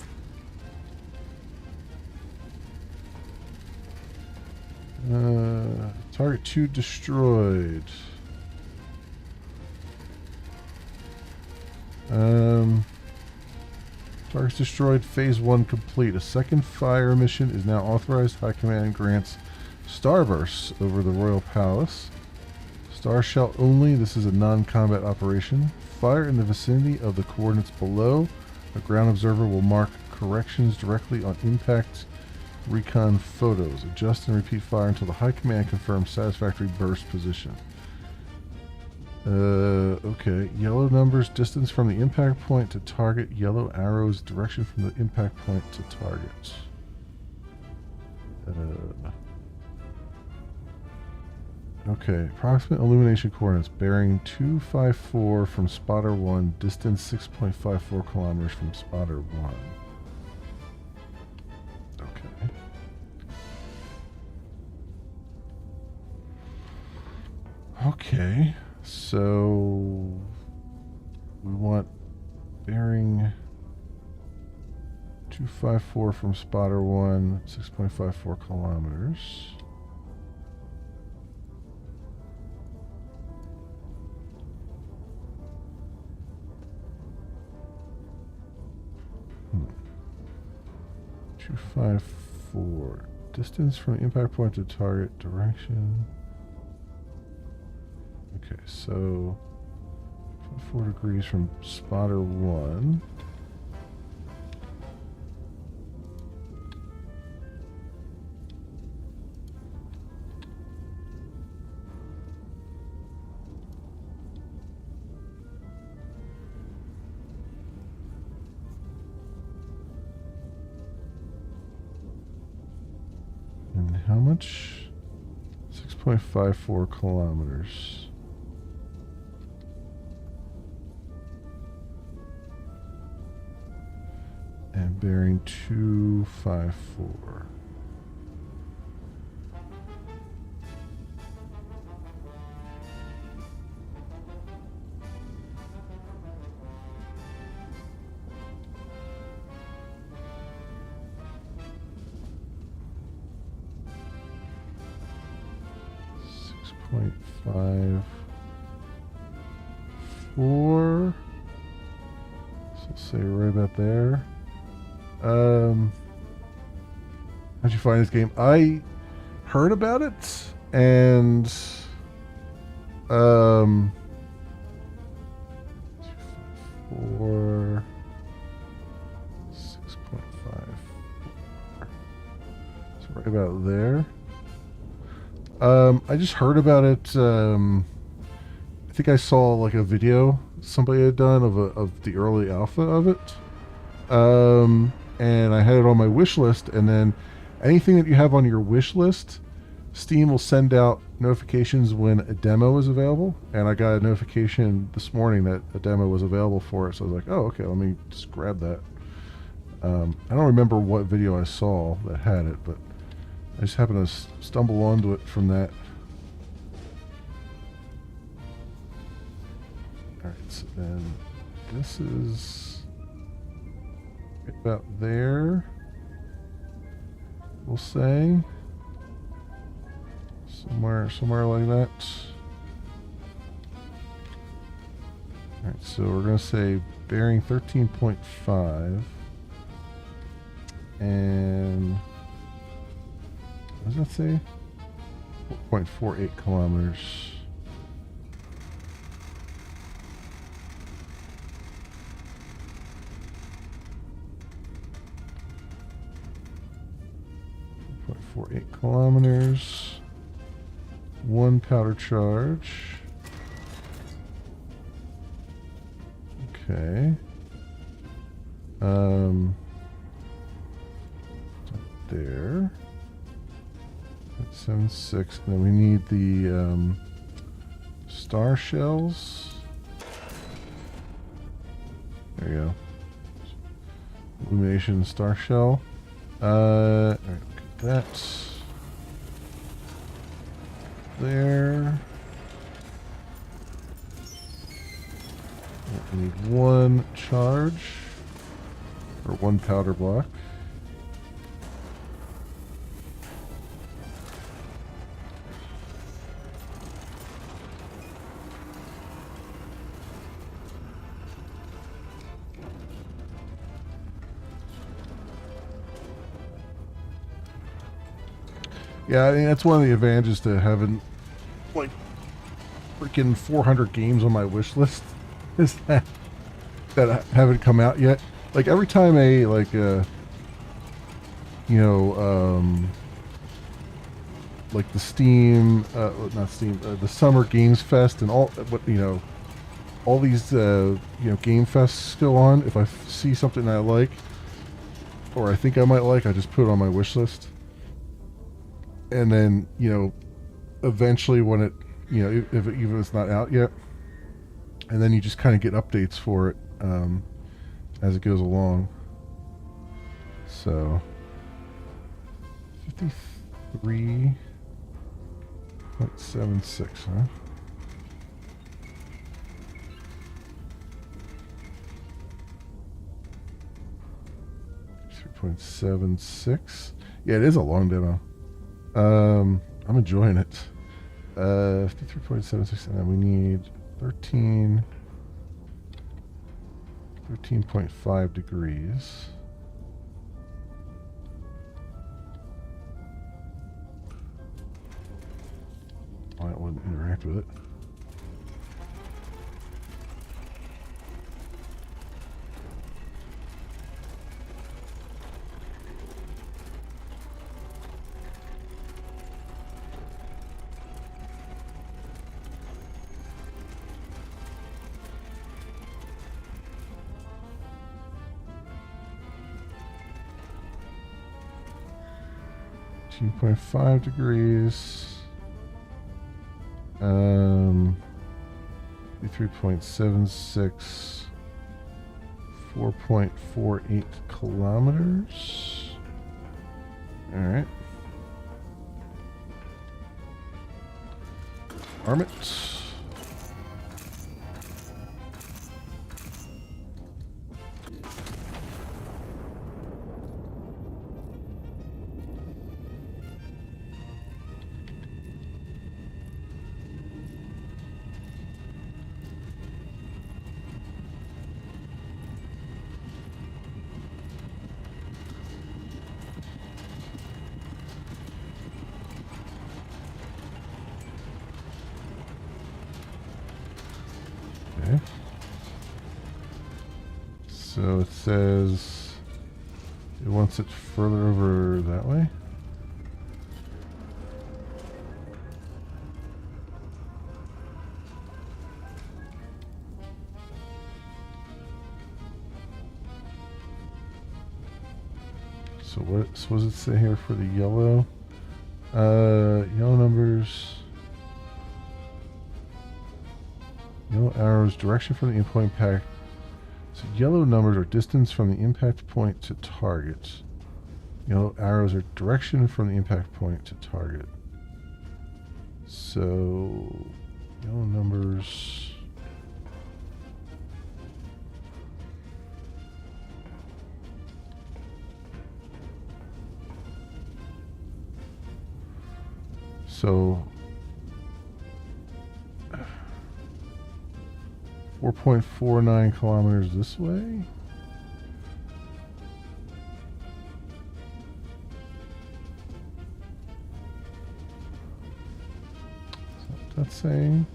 Target 2 destroyed. Target's destroyed. Phase 1 complete. A second fire mission is now authorized. High Command grants starbursts over the Royal Palace. Star shell only. This is a non-combat operation. Fire in the vicinity of the coordinates below. A ground observer will mark corrections directly on impact recon photos. Adjust and repeat fire until the High Command confirms satisfactory burst position. Okay. Yellow numbers distance from the impact point to target. Yellow arrows direction from the impact point to target. Okay, approximate illumination coordinates bearing 254 from spotter 1, distance 6.54 kilometers from spotter 1. Okay. Okay, so we want bearing 254 from spotter 1, 6.54 kilometers. Hmm. 254. Distance from impact point to target direction. Okay, so 4 degrees from spotter 1. And how much? 6.54 kilometers. And bearing 254. .54. So say right about there. How'd you find this game? I heard about it and 4 6.5. So right about there. I just heard about it I think I saw like a video somebody had done of the early alpha of it. And I had it on my wish list, and then anything that you have on your wish list, Steam will send out notifications when a demo is available. And I got a notification this morning that a demo was available for it, so I was like, oh, okay, let me just grab that. I don't remember what video I saw that had it, but I just happened to stumble onto it from that. Alright, so then this is about there, we'll say. Somewhere like that. Alright, so we're going to say bearing 13.5. And what does that say? 4.48 kilometers. .48 kilometers. 1 powder charge. Okay. There. 7.6. And then we need the star shells. There you go. Illumination star shell. Alright, look at that. There. We need 1 charge. Or 1 powder block. Yeah, I mean, that's one of the advantages to having like freaking 400 games on my wish list is that haven't come out yet. Like every time like the Steam, not Steam, the Summer Games Fest and all all these Game Fests go on. If I see something I like or I think I might like, I just put it on my wish list. And then, eventually when it, even if it's not out yet, and then you just kind of get updates for it as it goes along. So, 53.76, huh? .76. Yeah, it is a long demo. I'm enjoying it. 53.76, and then we need 13.5 degrees. I wouldn't interact with it. .5 degrees. 3.76. 4.48 kilometers. All right. Arm it. Okay. So it says it wants it further over that way. So what does it say here for the yellow? Yellow numbers. Yellow arrows, direction from the endpoint impact. So yellow numbers are distance from the impact point to target. Yellow arrows are direction from the impact point to target. So yellow numbers. So 4.49 kilometers this way. Is that what that's saying?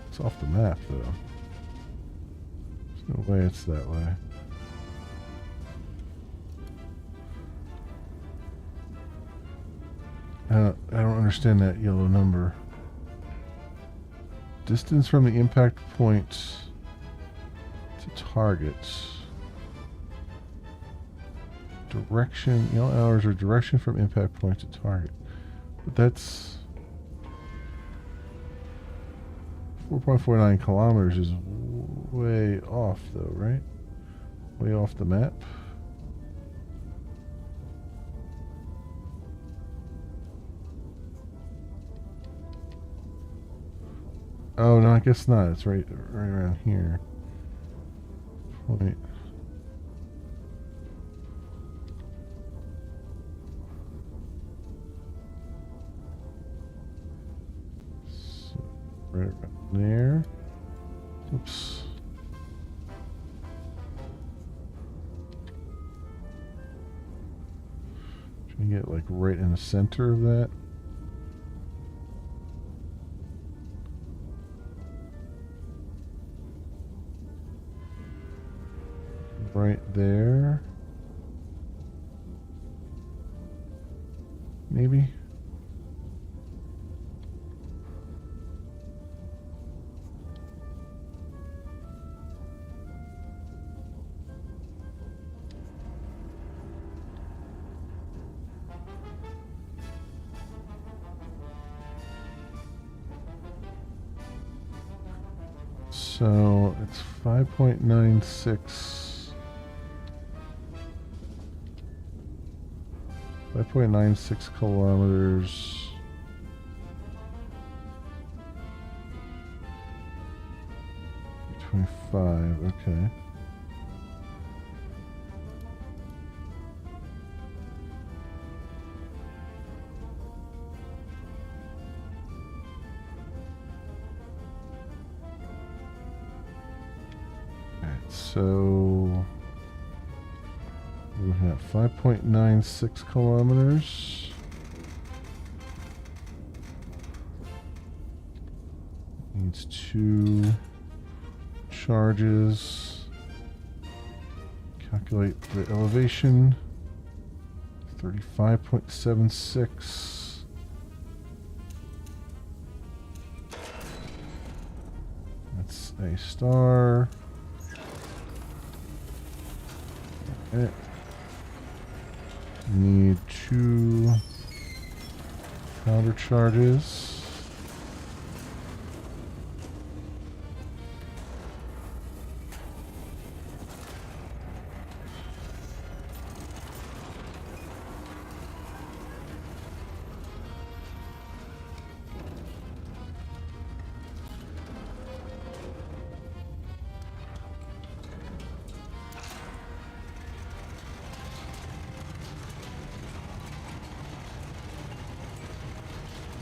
It's off the map, though. There's no way it's that way. I don't understand that yellow number. Distance from the impact point to target. Direction. Yellow arrows are direction from impact point to target. But that's 4.49 kilometers is way off, though, right? Way off the map. Oh, no, I guess not. It's right around here. Point. So, right around there. Oops. Trying to get like right in the center of that. Right there. Maybe. So it's 5.96. 5.96 kilometers. $25, okay. Alright, so we have 5.96 kilometers. Needs 2 charges. Calculate the elevation. 35.76. That's a star. Okay. Need 2 powder charges.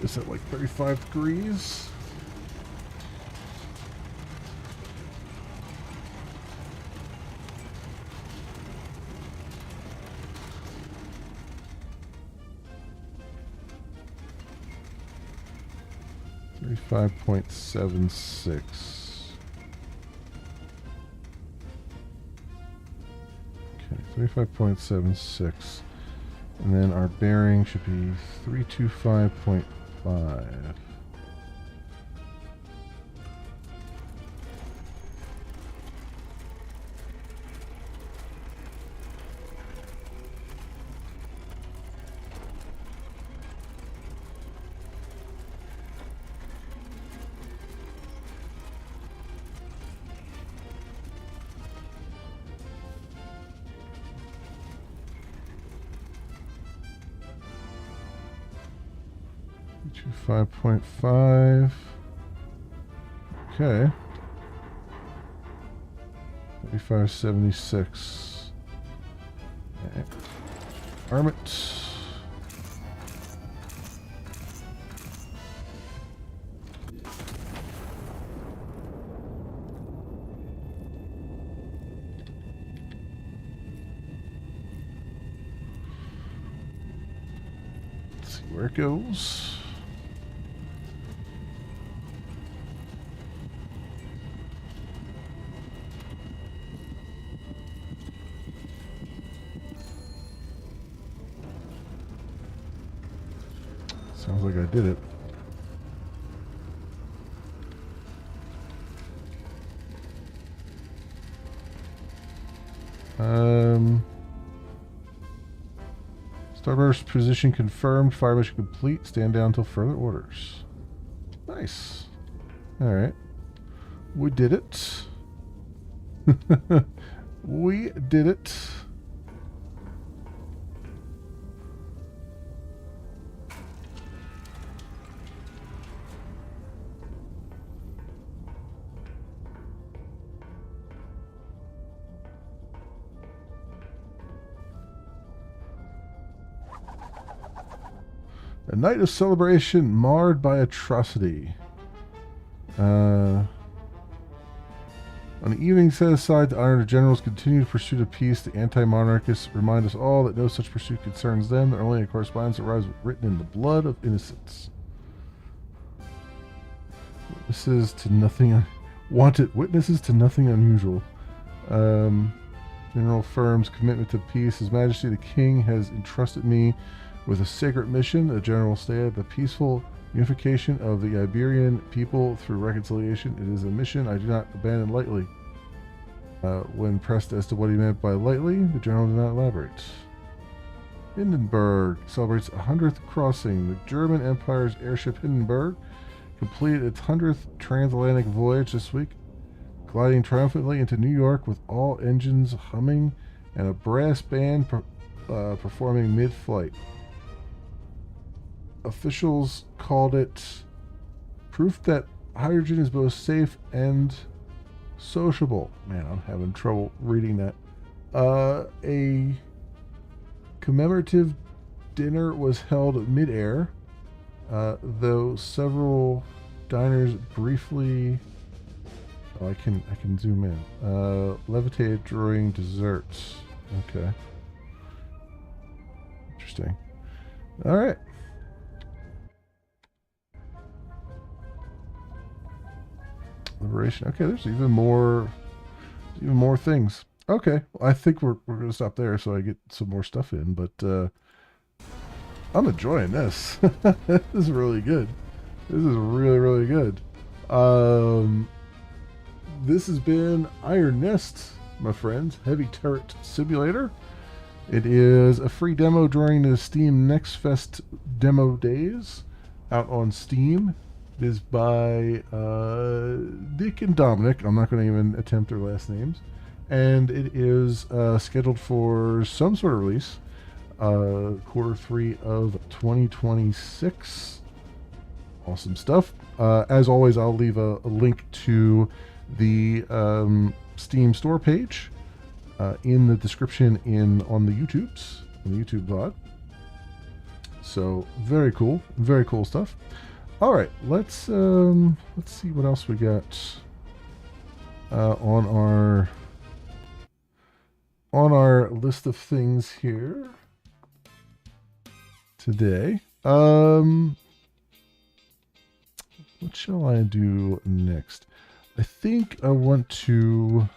Is it like 35 degrees? $35.76. Okay, 35.76. And then our bearing should be 325.5. 5. To 5.5. Okay. 3576. Okay. Arm it. Let's see where it goes. Sounds like I did it. Starburst position confirmed. Fire mission complete. Stand down until further orders. Nice. All right. We did it. We did it. A night of celebration marred by atrocity. On the evening set aside to honor the general's continued pursuit of peace, the anti-monarchists remind us all that no such pursuit concerns them, that only a correspondence arrives written in the blood of innocents. Witnesses to nothing unusual. General Firm's commitment to peace. His Majesty the King has entrusted me with a sacred mission. The general stated the peaceful unification of the Iberian people through reconciliation. It is a mission I do not abandon lightly. When pressed as to what he meant by lightly, the general did not elaborate. Hindenburg celebrates 100th crossing. The German Empire's airship Hindenburg completed its 100th transatlantic voyage this week, gliding triumphantly into New York with all engines humming and a brass band performing mid-flight. Officials called it proof that hydrogen is both safe and sociable. Man, I'm having trouble reading that. A commemorative dinner was held mid-air, though several diners briefly... Oh, I can zoom in. Levitated during desserts. Okay. Interesting. All right. Liberation. Okay, there's even more things. Okay, well, I think we're gonna stop there so I get some more stuff in. But I'm enjoying this. This is really good. This is really good. This has been Iron Nest, my friends. Heavy Turret Simulator. It is a free demo during the Steam Next Fest demo days, out on Steam. It is by Dick and Dominic. I'm not going to even attempt their last names. And it is scheduled for some sort of release, Q3 of 2026. Awesome stuff. As always, I'll leave a link to the Steam store page in the description on the YouTubes, on the YouTube VOD. So very cool stuff. All right, let's see what else we got on our list of things here today. What shall I do next? I think I want to,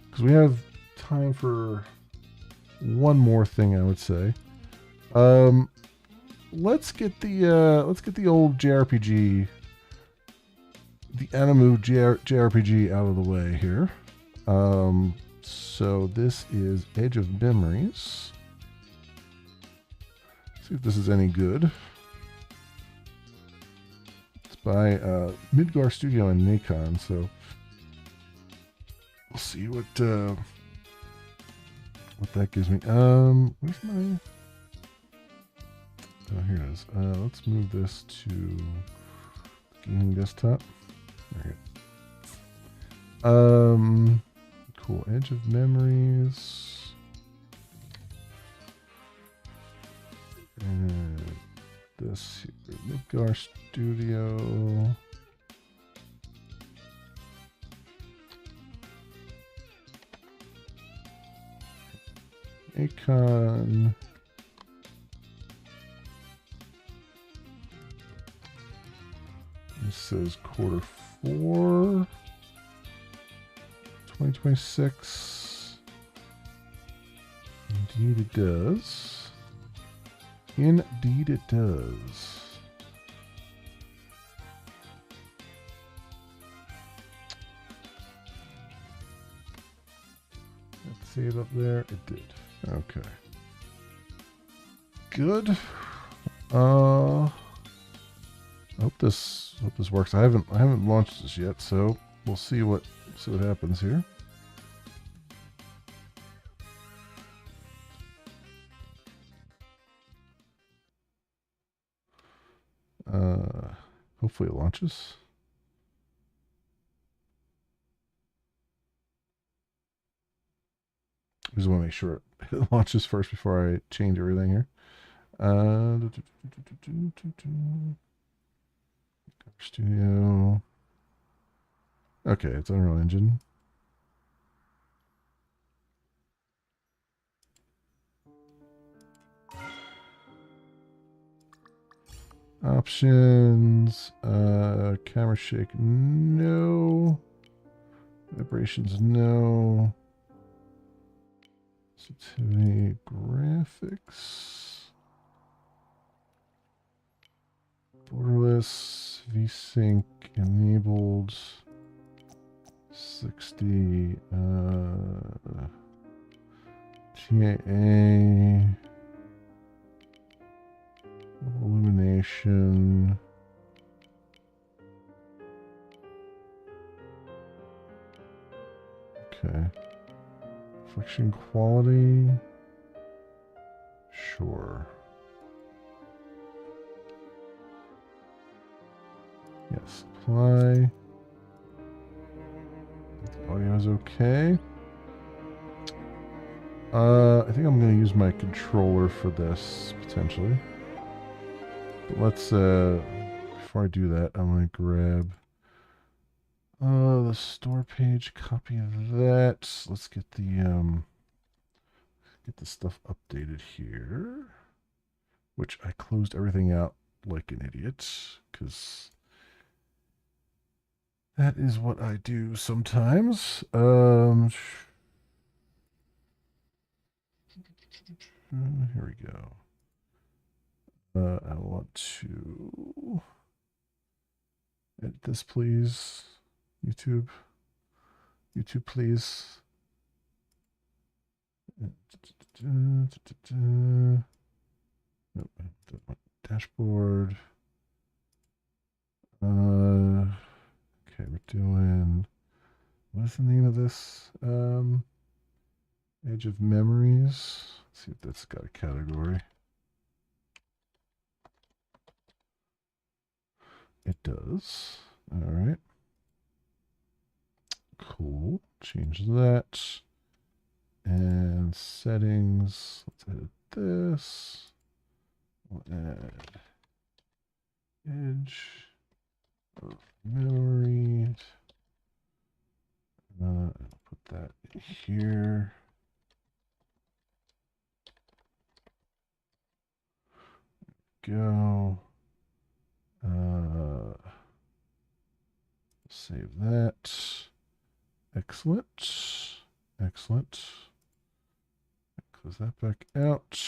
because we have time for one more thing, I would say. let's get the old JRPG, the Animu JRPG out of the way here. So this is Edge of Memories. See if this is any good. It's by Midgar Studio and Nikon, so we'll see what that gives me. Where's my? Oh, here it is. Let's move this to gaming desktop. There we go. Cool. Edge of Memories. And this here, Midgar Studio. Akon. This says quarter 4, 2026. Indeed it does. Indeed it does. Let's see it up there. It did. Okay. Good. I hope this works. I haven't launched this yet, so we'll see what happens here. Hopefully it launches. I just want to make sure it launches first before I change everything here. Studio. Okay, it's Unreal Engine. Options, camera shake, no. Vibrations, no. Sensitivity, graphics. Borderless, VSync enabled. 60, TAA. Illumination. Okay. Reflection quality. Sure. Yes, apply. The audio is okay. I think I'm going to use my controller for this, potentially. But let's, before I do that, I'm going to grab the store page, copy of that. Let's get the stuff updated here, which I closed everything out like an idiot, because that is what I do sometimes. Here we go. I want to edit this, please. YouTube, please. Nope, dashboard. Okay, we're doing. What is the name of this? Edge of Memories. Let's see if that's got a category. It does. All right. Cool. Change that. And settings. Let's edit this. We'll add Edge of Memories. I'll put that here. Go. Save that. Excellent. Excellent. Close that back out.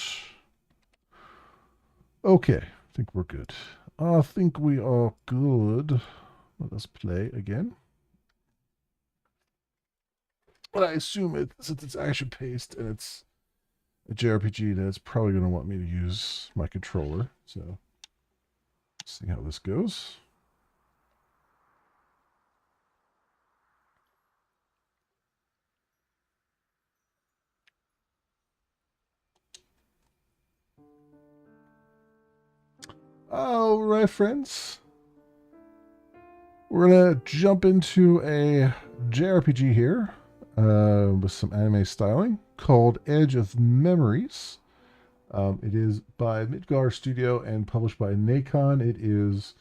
Okay, I think we're good. I think we are good. Let us play again. But I assume since it's action paced and it's a JRPG, that it's probably going to want me to use my controller. So, let's see how this goes. All right, friends. We're going to jump into a JRPG here with some anime styling called Edge of Memories. It is by Midgar Studio and published by Nacon. It is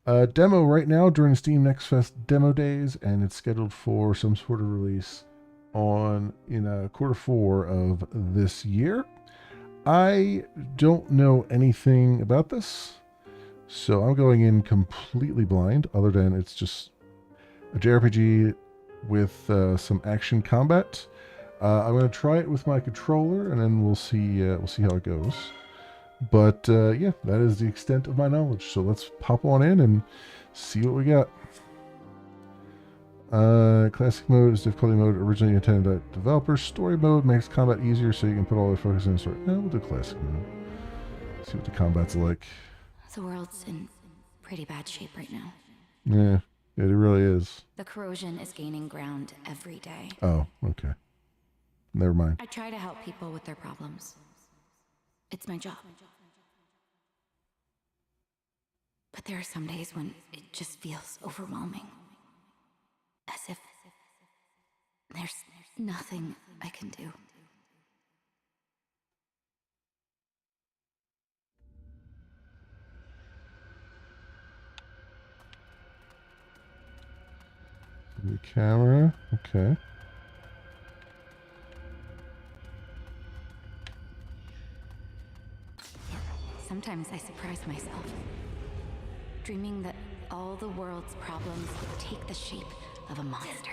a demo right now during Steam Next Fest demo days, and it's scheduled for some sort of release in quarter 4 of this year. I don't know anything about this, so I'm going in completely blind, other than it's just a JRPG with some action combat. I'm going to try it with my controller, and then we'll see how it goes. But yeah, that is the extent of my knowledge. So let's pop on in and see what we got. Classic mode is difficulty mode originally intended by developers. Story mode makes combat easier, so you can put all the focus in the story. We'll do classic mode. See what the combat's like. The world's in pretty bad shape right now. Yeah, it really is. The corrosion is gaining ground every day. Oh, okay. Never mind. I try to help people with their problems. It's my job. But there are some days when it just feels overwhelming. As if there's nothing I can do. The camera, okay. Sometimes I surprise myself, dreaming that all the world's problems would take the shape of a monster.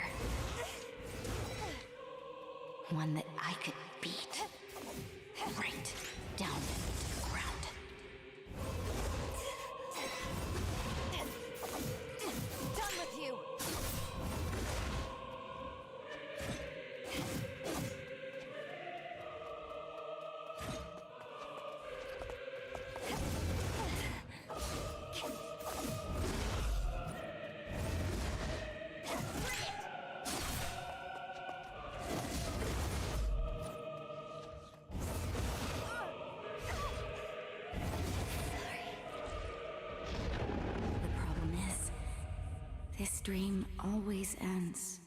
One that I could beat right down to the ground. Done with you! This dream always ends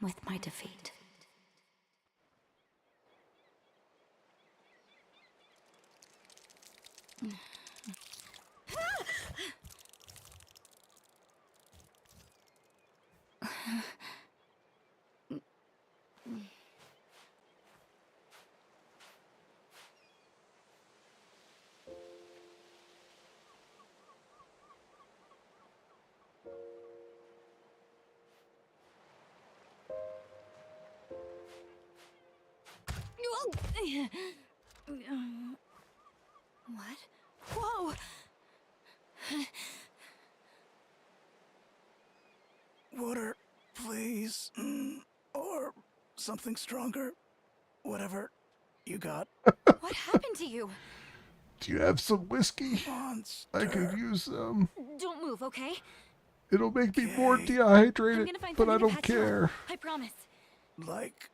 with my defeat. What? Whoa! Water, please. Or something stronger. Whatever you got. What happened to you? Do you have some whiskey? Monster. I could use some. Don't move, okay? It'll make me more Okay. dehydrated, I'm gonna find but I something to don't patch you up. care. I promise. Like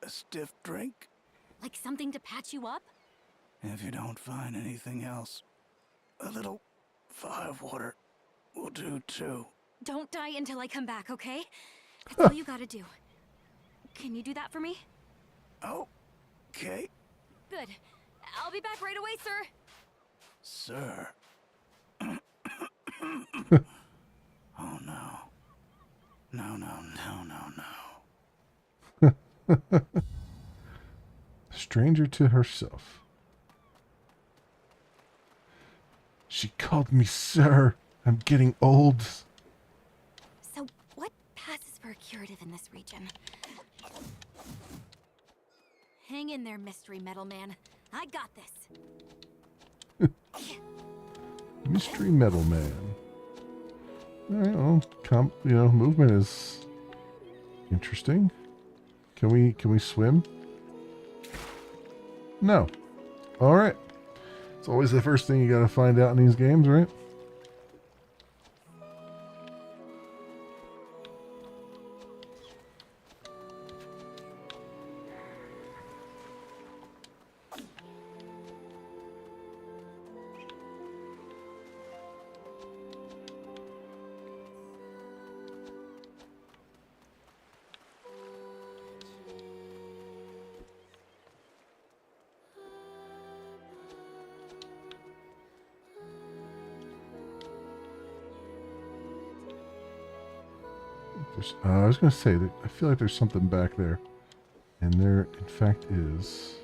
a stiff drink? Like something to patch you up? If you don't find anything else, a little fire water will do too. Don't die until I come back, okay? That's all you gotta do. Can you do that for me? Okay, Good. I'll be back right away, sir. sir. Oh no. No, no, no, no, no. Stranger to herself. She called me sir. I'm getting old. So, what passes for a curative in this region? Hang in there, Mystery Metal Man. I got this. Mystery Metal Man. Alright, well, movement is interesting. Can we swim? No. Alright. It's always the first thing you gotta find out in these games, right? I was going to say that I feel like there's something back there. And there, in fact, is.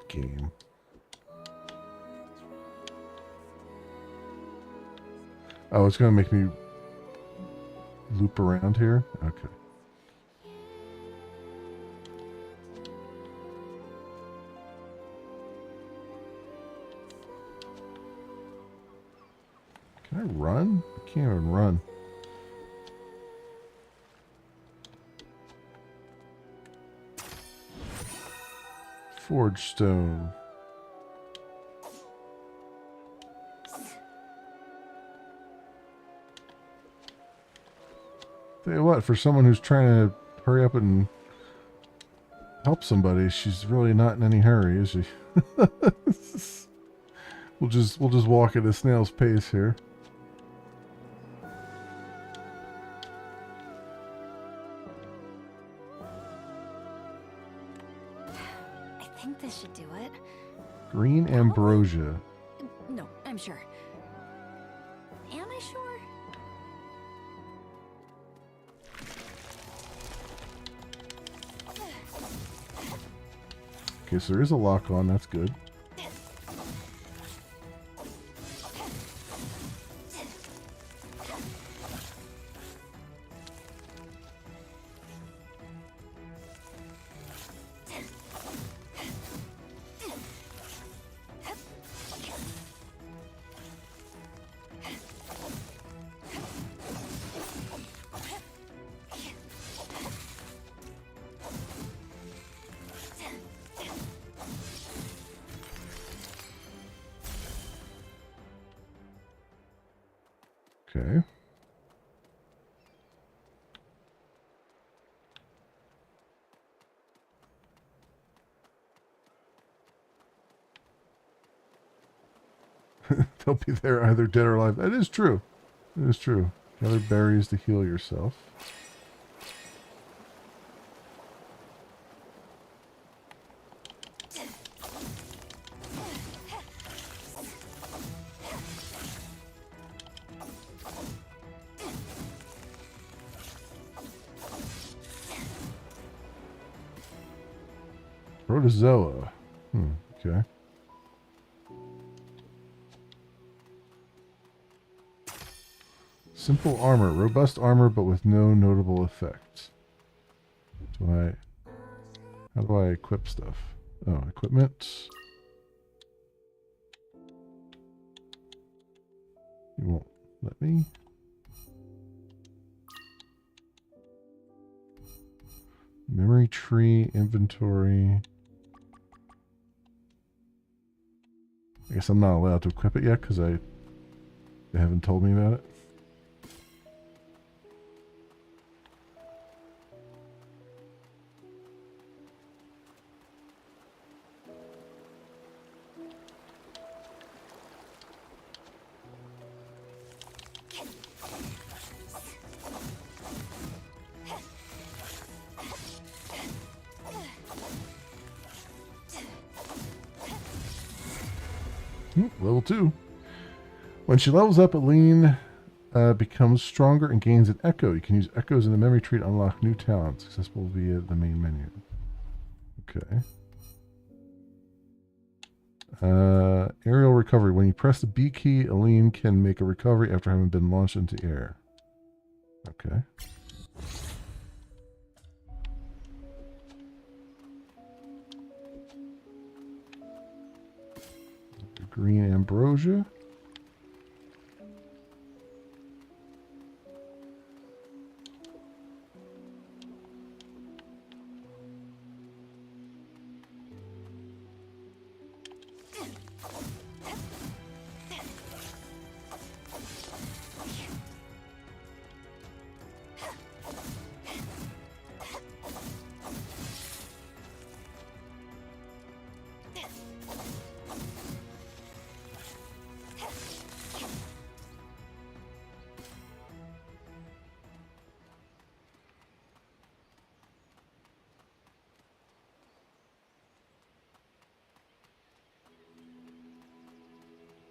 Game. Oh, it's going to make me loop around here? Okay. Can I run? I can't even run. Forge stone. Tell you what, for someone who's trying to hurry up and help somebody, she's really not in any hurry, is she? We'll just walk at a snail's pace here. I think this should do it. Green ambrosia. No, I'm sure. Am I sure? Okay, so there is a lock on, that's good. Okay. They'll be there either dead or alive. That is true. It is true. Gather berries to heal yourself. Protozoa. Okay. Simple armor. Robust armor, but with no notable effects. How do I equip stuff? Oh, equipment. You won't let me. Memory tree, inventory. I guess I'm not allowed to equip it yet because they haven't told me about it. Level 2. When she levels up, Aline becomes stronger and gains an echo. You can use echoes in the memory tree to unlock new talents, accessible via the main menu. Okay. Aerial recovery. When you press the B key, Aline can make a recovery after having been launched into air. Okay. green ambrosia.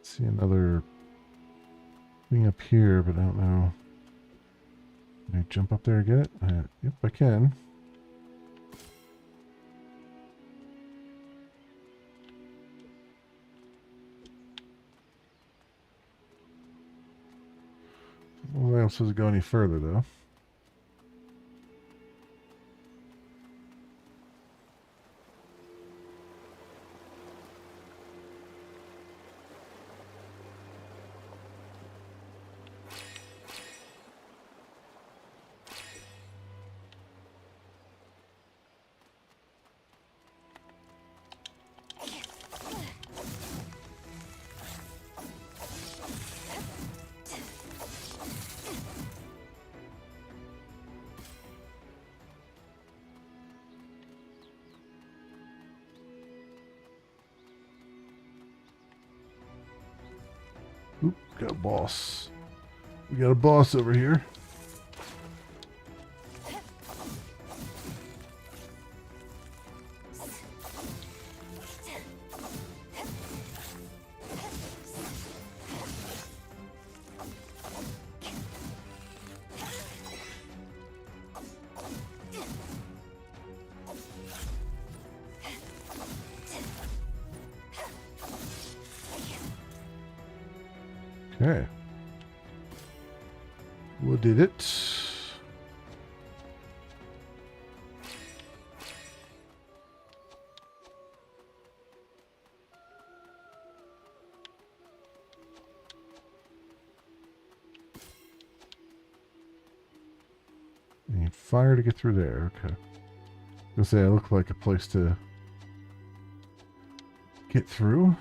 See another thing up here, but I don't know. Can I jump up there and get it? Yep, I can. I don't know if I'm supposed to go any further, though. Oop, got a boss. We got a boss over here. Okay. We did it. You need fire to get through there. Okay. I was gonna say, it looked like a place to get through.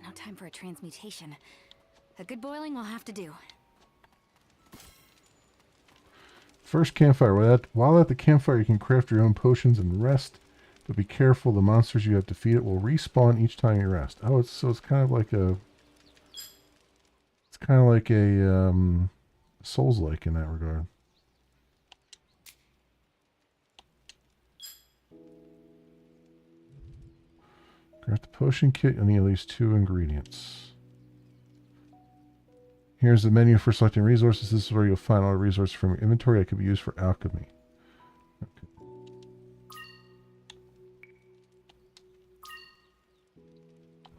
No time for a transmutation. A good boiling will have to do. First campfire. While at the campfire, you can craft your own potions and rest. But be careful, the monsters you have defeated will respawn each time you rest. Oh, it's kind of like a... It's kind of like a Souls-like in that regard. Craft the potion kit. You'll need at least 2 ingredients. Here's the menu for selecting resources. This is where you'll find all the resources from your inventory that could be used for alchemy. Okay.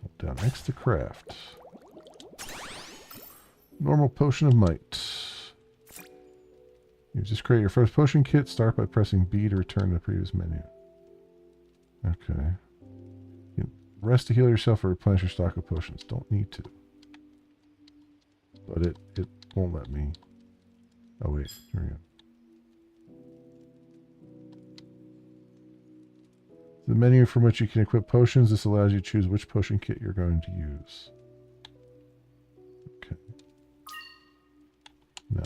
Hold down X to craft. Normal potion of might. You just create your first potion kit. Start by pressing B to return to the previous menu. Okay. You rest to heal yourself or replenish your stock of potions. Don't need to. But it won't let me. Oh wait, here we go. The menu from which you can equip potions. This allows you to choose which potion kit you're going to use. Okay. No.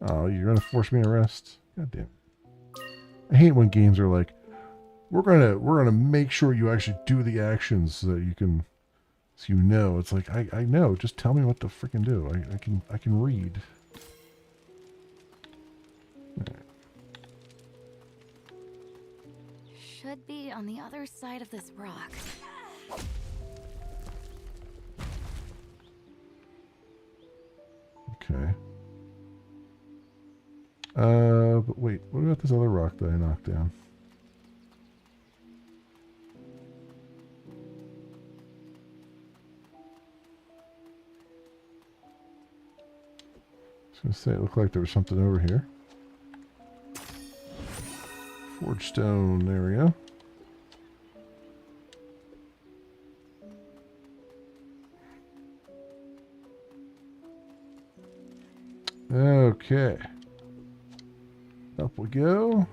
Oh, you're gonna force me to rest? God damn. I hate when games are like, we're gonna make sure you actually do the actions so that you can, so you know. It's like I know. Just tell me what to freaking do. I can read. Right. Should be on the other side of this rock. Okay. But wait, what about this other rock that I knocked down? was gonna say it looked like there was something over here. Forge stone, there we go. Okay. Up we go.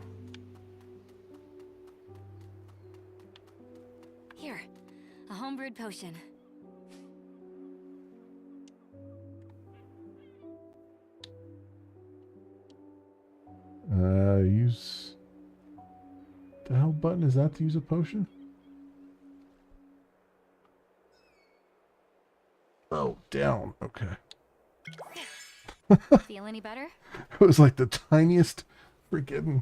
Here, a homebrewed potion. Use... The hell button is that to use a potion? Oh, down. Okay. Feel any better? It was like the tiniest freaking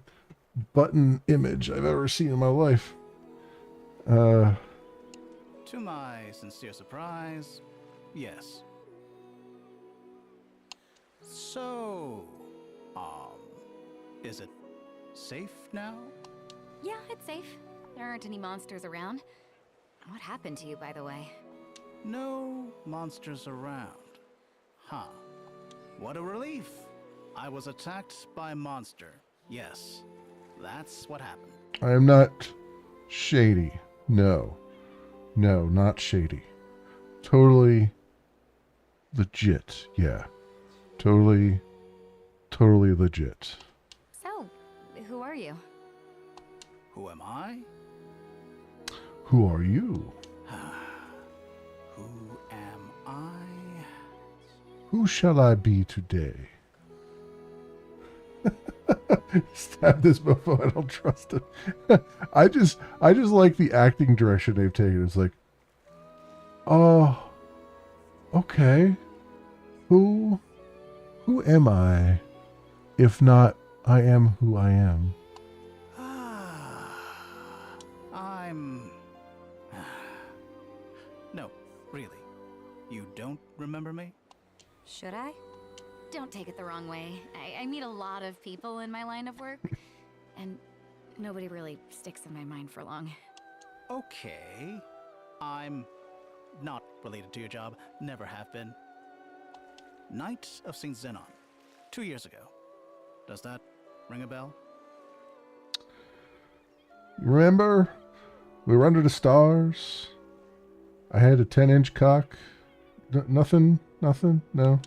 button image I've ever seen in my life. To my sincere surprise, yes. So, is it safe now? Yeah, it's safe. There aren't any monsters around. What happened to you, by the way? No monsters around. Huh. What a relief. I was attacked by a monster. Yes, that's what happened. I am not shady. No. No, not shady. Totally legit. Yeah. Totally legit. So, who are you? Who am I? Who are you? Who am I? Who shall I be today? Stab this mofo, I don't trust him. I just like the acting direction they've taken. It's like, oh, okay. Who am I? If not, I am who I am. I'm... No, really. You don't remember me? Should I? Don't take it the wrong way. I meet a lot of people in my line of work, and nobody really sticks in my mind for long. Okay. I'm not related to your job, never have been. Knight of St. Zenon, 2 years ago. Does that ring a bell? You remember? We were under the stars. I had a 10-inch cock. Nothing? No.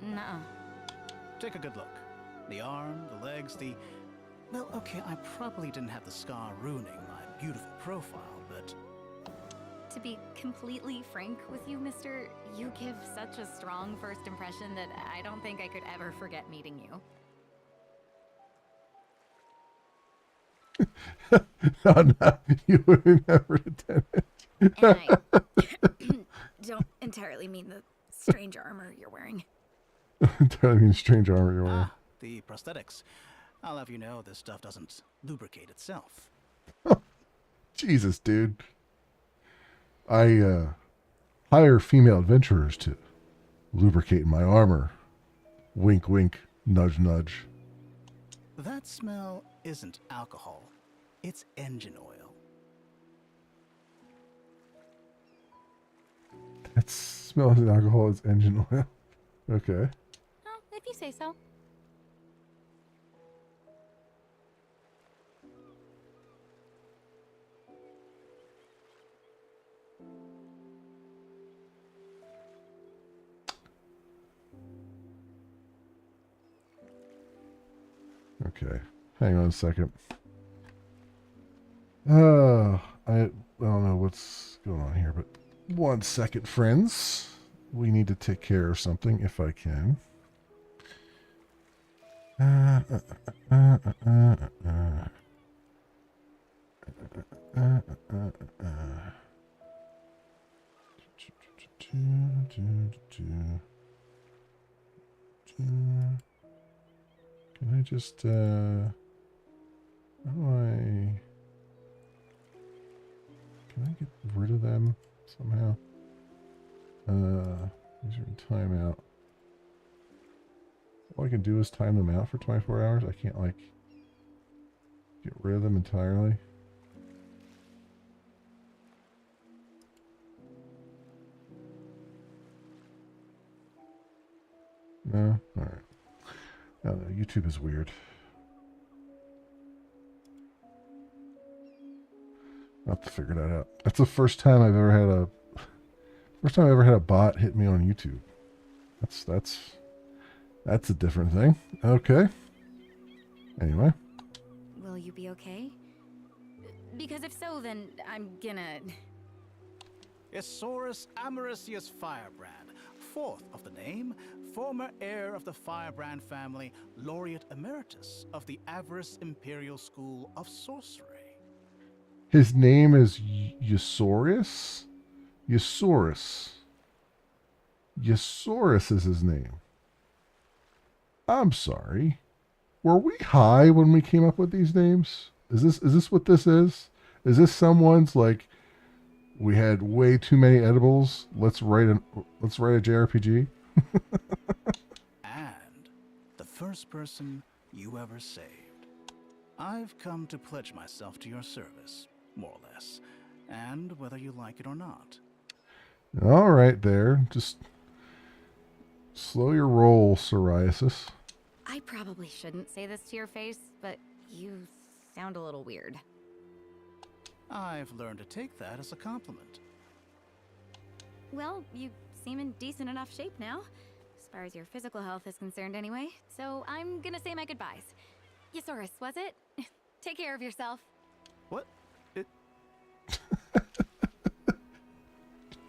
Nuh-uh. Take a good look. The arm, the legs, the... Well, okay, I probably didn't have the scar ruining my beautiful profile, but... To be completely frank with you, mister, you give such a strong first impression that I don't think I could ever forget meeting you. No, you would have never attended. And I don't entirely mean the strange armor you're wearing. Entirely mean strange armor you're wearing. Ah, the prosthetics. I'll have you know this stuff doesn't lubricate itself. Jesus, dude. I hire female adventurers to lubricate my armor. Wink, wink, nudge, nudge. That smell isn't alcohol. It's engine oil. That smells like alcohol is engine oil. Okay. Oh, if you say so. Okay. Hang on a second. I don't know what's going on here, but 1 second, friends. We need to take care of something if I can. Can I just, how do I, can I get rid of them somehow? These are in timeout. All I can do is time them out for 24 hours. I can't, like, get rid of them entirely. No? Alright. I don't know. YouTube is weird. I'll have to figure that out. That's the first time I've ever had a bot hit me on YouTube. That's a different thing. Okay. Anyway. Will you be okay? Because if so, then I'm gonna... Isaurus Amaricius Firebrand, fourth of the name, former heir of the Firebrand family, laureate emeritus of the Avarice Imperial School of Sorcery. His name is Eusaurus? Eusaurus. Eusaurus is his name. I'm sorry. Were we high when we came up with these names? Is this what this is? Is this someone's like, we had way too many edibles? Let's write a JRPG? And the first person you ever saved. I've come to pledge myself to your service, more or less, and whether you like it or not. All right, there. Just slow your roll, psoriasis. I probably shouldn't say this to your face, but you sound a little weird. I've learned to take that as a compliment. Well, you seem in decent enough shape now, as far as your physical health is concerned anyway, so I'm gonna say my goodbyes. Eusaurus, was it? Take care of yourself. What?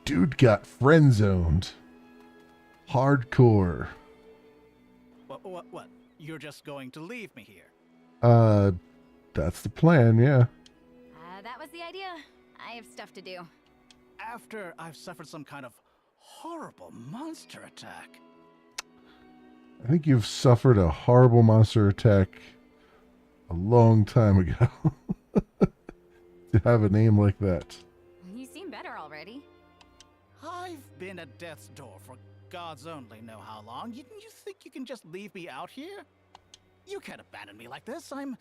Dude got friend zoned. Hardcore. What? You're just going to leave me here? That's the plan, yeah. That was the idea. I have stuff to do. After I've suffered some kind of horrible monster attack. I think you've suffered a horrible monster attack a long time ago. To have a name like that. You seem better already. I've been at death's door for gods only know how long. You think you can just leave me out here? You can't abandon me like this. I'm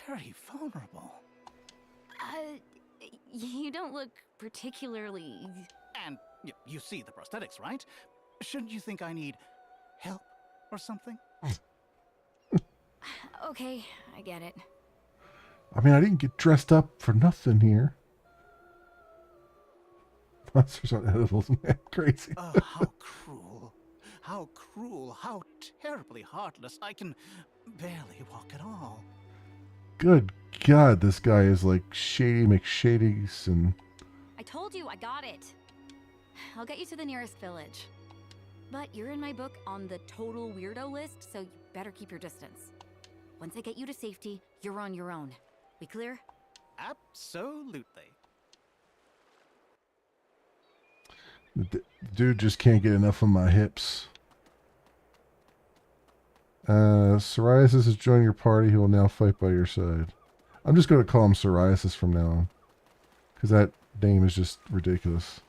very vulnerable. You don't look particularly... And you see the prosthetics, right? Shouldn't you think I need help or something? Okay, I get it. I mean, I didn't get dressed up for nothing here. Monsters aren't edibles, man. Crazy. How cruel. How cruel. How terribly heartless. I can barely walk at all. Good God, this guy is like Shady McShady's and... I told you, I got it. I'll get you to the nearest village. But you're in my book on the total weirdo list, so you better keep your distance. Once I get you to safety, you're on your own. We clear? Absolutely. The dude just can't get enough of my hips. Psoriasis has joined your party. He will now fight by your side. I'm just going to call him Psoriasis from now on. Because that name is just ridiculous.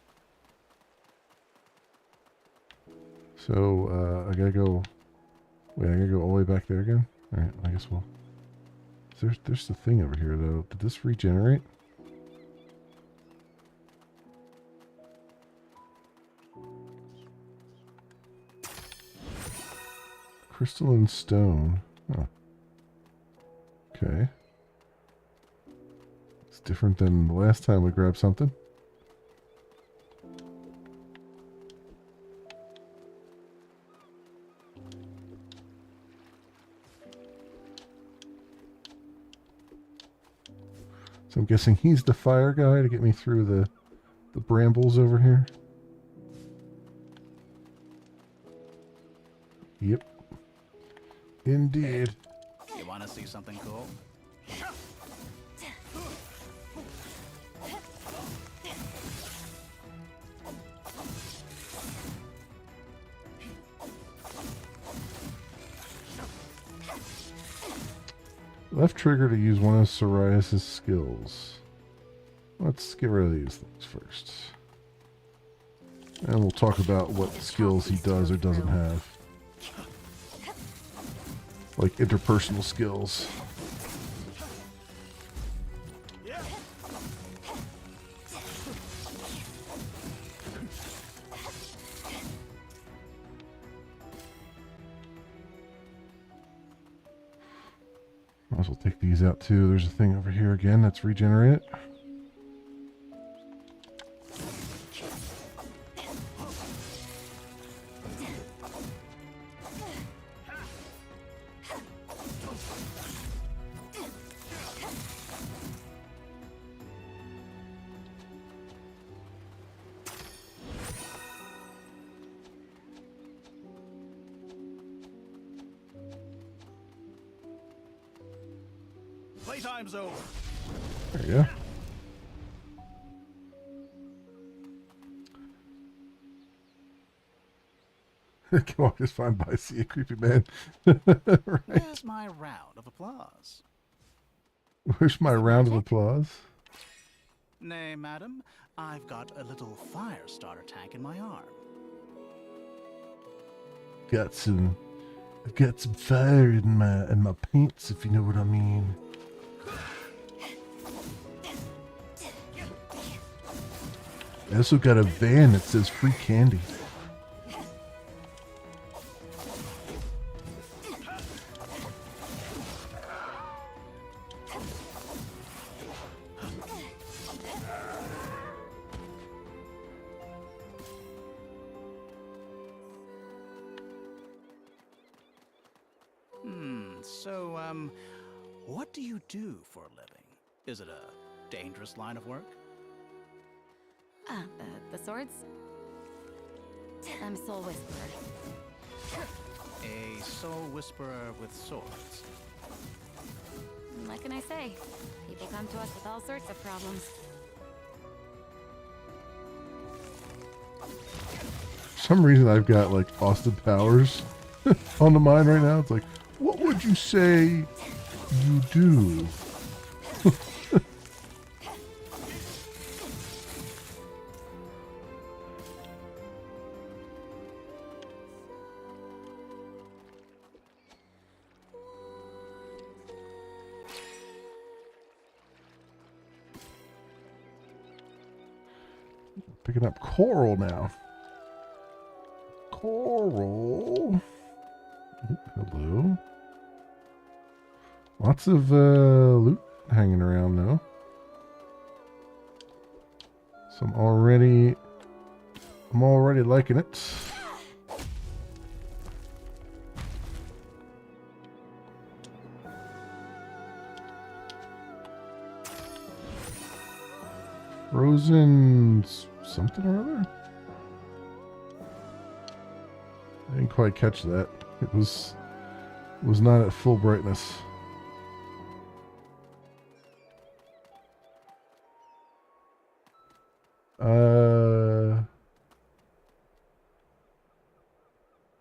So, I gotta go... Wait, I gotta go all the way back there again? Alright, I guess we'll... There's the thing over here, though. Did this regenerate? Crystalline stone. Huh. Okay. It's different than the last time we grabbed something. So I'm guessing he's the fire guy to get me through the brambles over here. Yep. Indeed. You want to see something cool? Left trigger to use one of Psoriasis' skills. Let's get rid of these things first. And we'll talk about what skills he does or doesn't have. Like interpersonal skills. as well take these out too. There's a thing over here again that's regenerate. Playtime's over. There you go. Can walk just fine by, see a creepy man. Right. Where's my round of applause? Where's my round of applause? Nay, madam, I've got a little fire starter tank in my arm. I've got some fire in my pants, if you know what I mean. I also got a van that says free candy. So, what do you do for a living? Is it a dangerous line of work? The swords? I'm Soul Whisperer. A soul whisperer with swords. What can I say? People come to us with all sorts of problems. For some reason, I've got like Austin Powers on the mind right now. It's like, what would you say you do? Picking up coral now. Coral. Ooh, hello. Lots of loot hanging around though. So I'm already liking it. Frozen something or other? I didn't quite catch that. It was not at full brightness.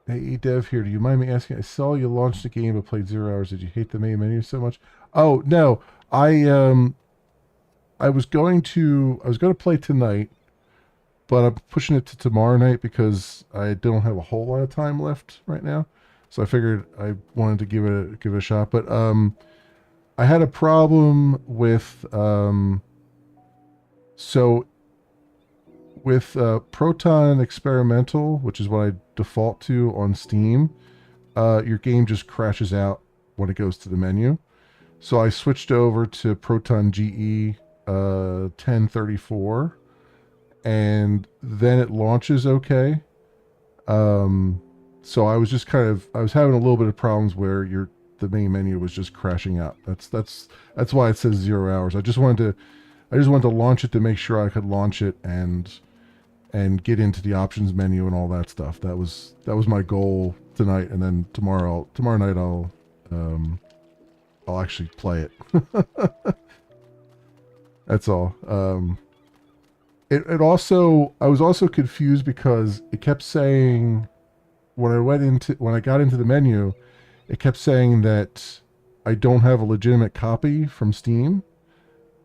Hey, Dev here. Do you mind me asking? I saw you launched the game but played 0 hours. Did you hate the main menu so much? Oh no, I was going to play tonight, but I'm pushing it to tomorrow night because I don't have a whole lot of time left right now. So I figured I wanted to give it a shot. But I had a problem with Proton Experimental, which is what I default to on Steam. Your game just crashes out when it goes to the menu. So I switched over to Proton GE 1034, and then it launches okay. So I was just I was having a little bit of problems where the main menu was just crashing out. That's why it says 0 hours. I just wanted to launch it to make sure I could launch it and get into the options menu and all that stuff. That was my goal tonight, and then tomorrow night I'll actually play it. That's all. It also, I was also confused because it kept saying when I got into the menu, it kept saying that I don't have a legitimate copy from Steam,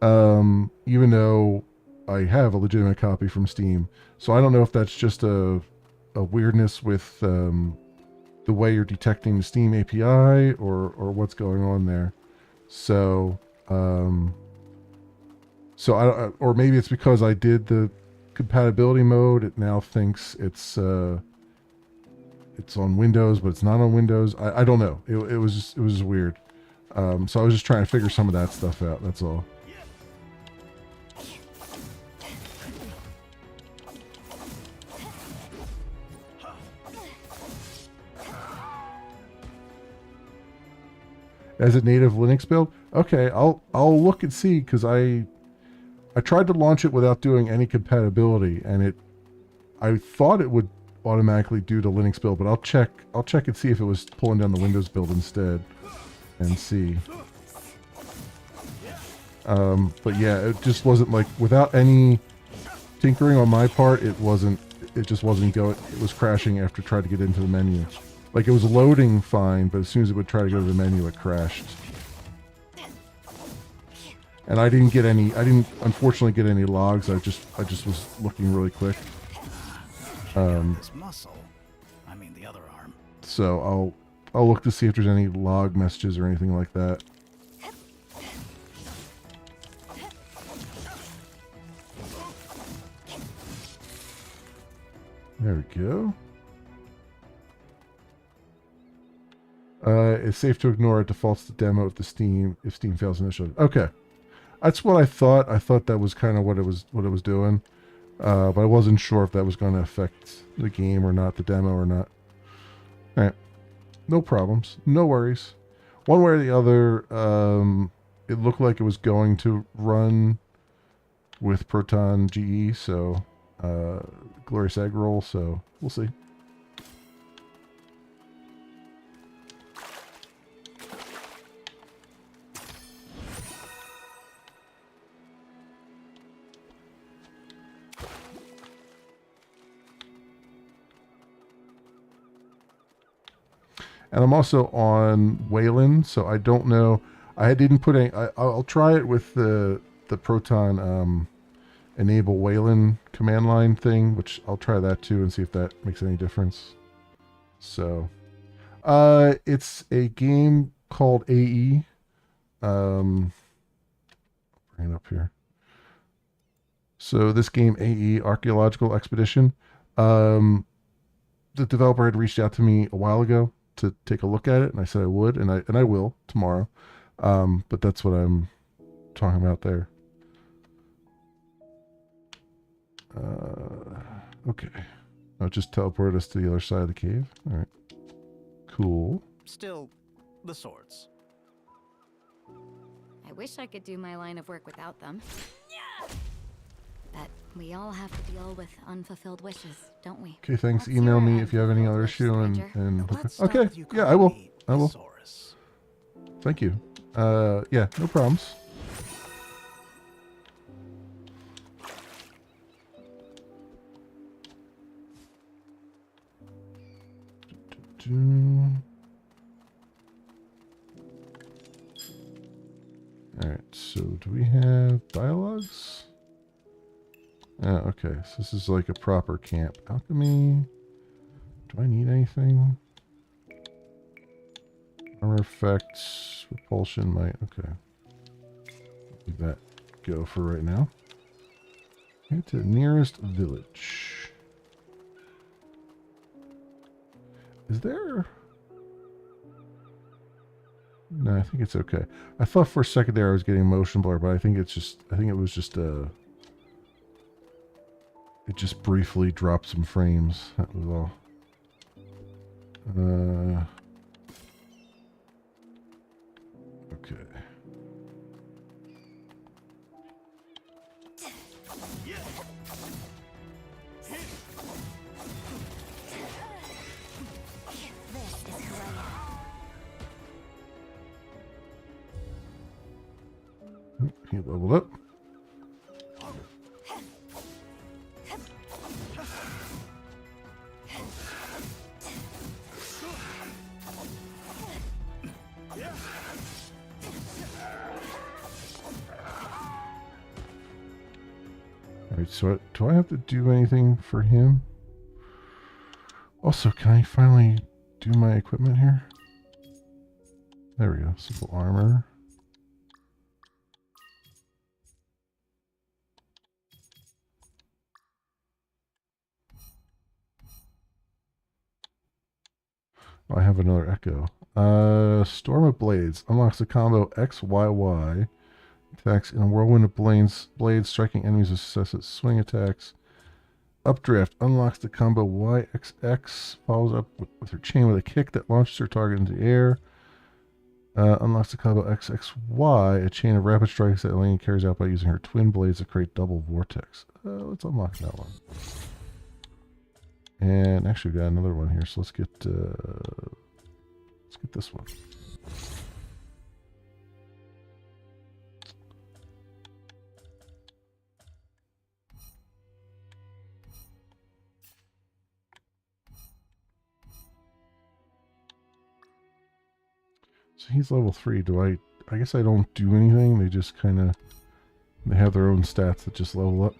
even though I have a legitimate copy from Steam. So I don't know if that's just a weirdness with the way you're detecting the Steam API or what's going on there. So or maybe it's because I did the compatibility mode. It now thinks it's on Windows, but it's not on Windows. I don't know. It was just weird. So I was just trying to figure some of that stuff out. That's all. As a native Linux build, okay, I'll look and see, because I tried to launch it without doing any compatibility, and I thought it would automatically do the Linux build, but I'll check and see if it was pulling down the Windows build instead, and see. But yeah, it just wasn't, like, without any tinkering on my part, it just wasn't going. It was crashing after trying to get into the menu. Like, it was loading fine, but as soon as it would try to go to the menu, it crashed. And I didn't unfortunately get any logs. I just was looking really quick. This muscle. I mean the other arm. So I'll look to see if there's any log messages or anything like that. There we go. It's safe to ignore. It defaults to demo if Steam fails initially. Okay, that's what I thought. I thought that was kind of what it was doing, but I wasn't sure if that was going to affect the game or not, the demo or not. All right, no problems, no worries. One way or the other, it looked like it was going to run with Proton GE, so Glorious Egg Roll. So we'll see. And I'm also on Wayland, so I don't know. I didn't put any. I'll try it with the Proton enable Wayland command line thing, which I'll try that too and see if that makes any difference. So, it's a game called AE. Bring it up here. So this game, AE Archaeological Expedition, the developer had reached out to me a while ago to take a look at it, and I said I would, and I will tomorrow. But that's what I'm talking about there. Okay. I'll just teleport us to the other side of the cave. All right. Cool. Still, the swords. I wish I could do my line of work without them. But we all have to deal with unfulfilled wishes, don't we? Okay, thanks. What's Email your me if you have any other wish, issue stranger? Let's start okay. with you Yeah, I calling will. me I will. Thesaurus. Thank you. Yeah, no problems. Alright, so do we have dialogues? Okay, so this is like a proper camp. Alchemy. Do I need anything? Armor effects, repulsion might. Okay. Leave that go for right now. Head to the nearest village. Is there... No, I think it's okay. I thought for a second there I was getting motion blur, but I think it's just... I think it was just it just briefly dropped some frames. That was all. Okay. He leveled up. Alright, so do I have to do anything for him? Also, can I finally do my equipment here? There we go. Simple armor. I have another echo. Storm of Blades unlocks the combo XYY. Attacks in a whirlwind of blades striking enemies with successive swing attacks. Updraft unlocks the combo YXX. Follows up with her chain with a kick that launches her target into the air. Unlocks the combo XXY, a chain of rapid strikes that Elaine carries out by using her twin blades to create double vortex. Let's unlock that one. And actually, we got another one here, so let's get this one. So he's level 3. I guess I don't do anything. They just kind of, they have their own stats that just level up.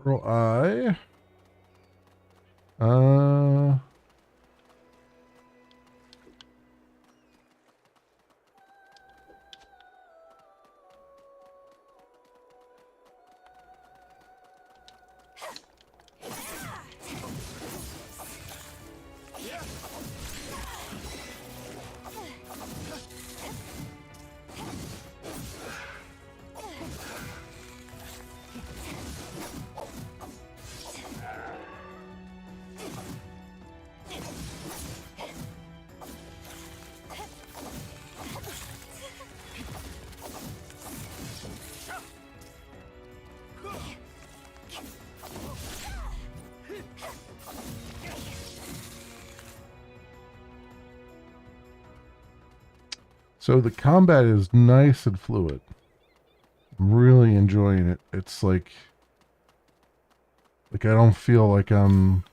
Pearl Eye. So the combat is nice and fluid. I'm really enjoying it. It's like I don't feel like I'm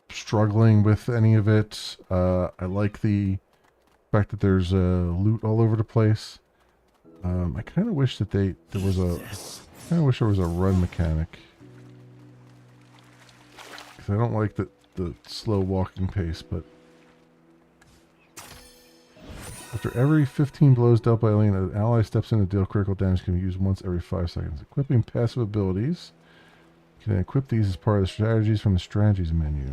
struggling with any of it. I like the fact that there's loot all over the place. I kind of wish that there was a run mechanic, because I don't like the slow walking pace. But after every 15 blows dealt by Elaine, an ally steps in to deal critical damage, can be used once every 5 seconds. Equipping passive abilities. You can equip these as part of the strategies from the strategies menu.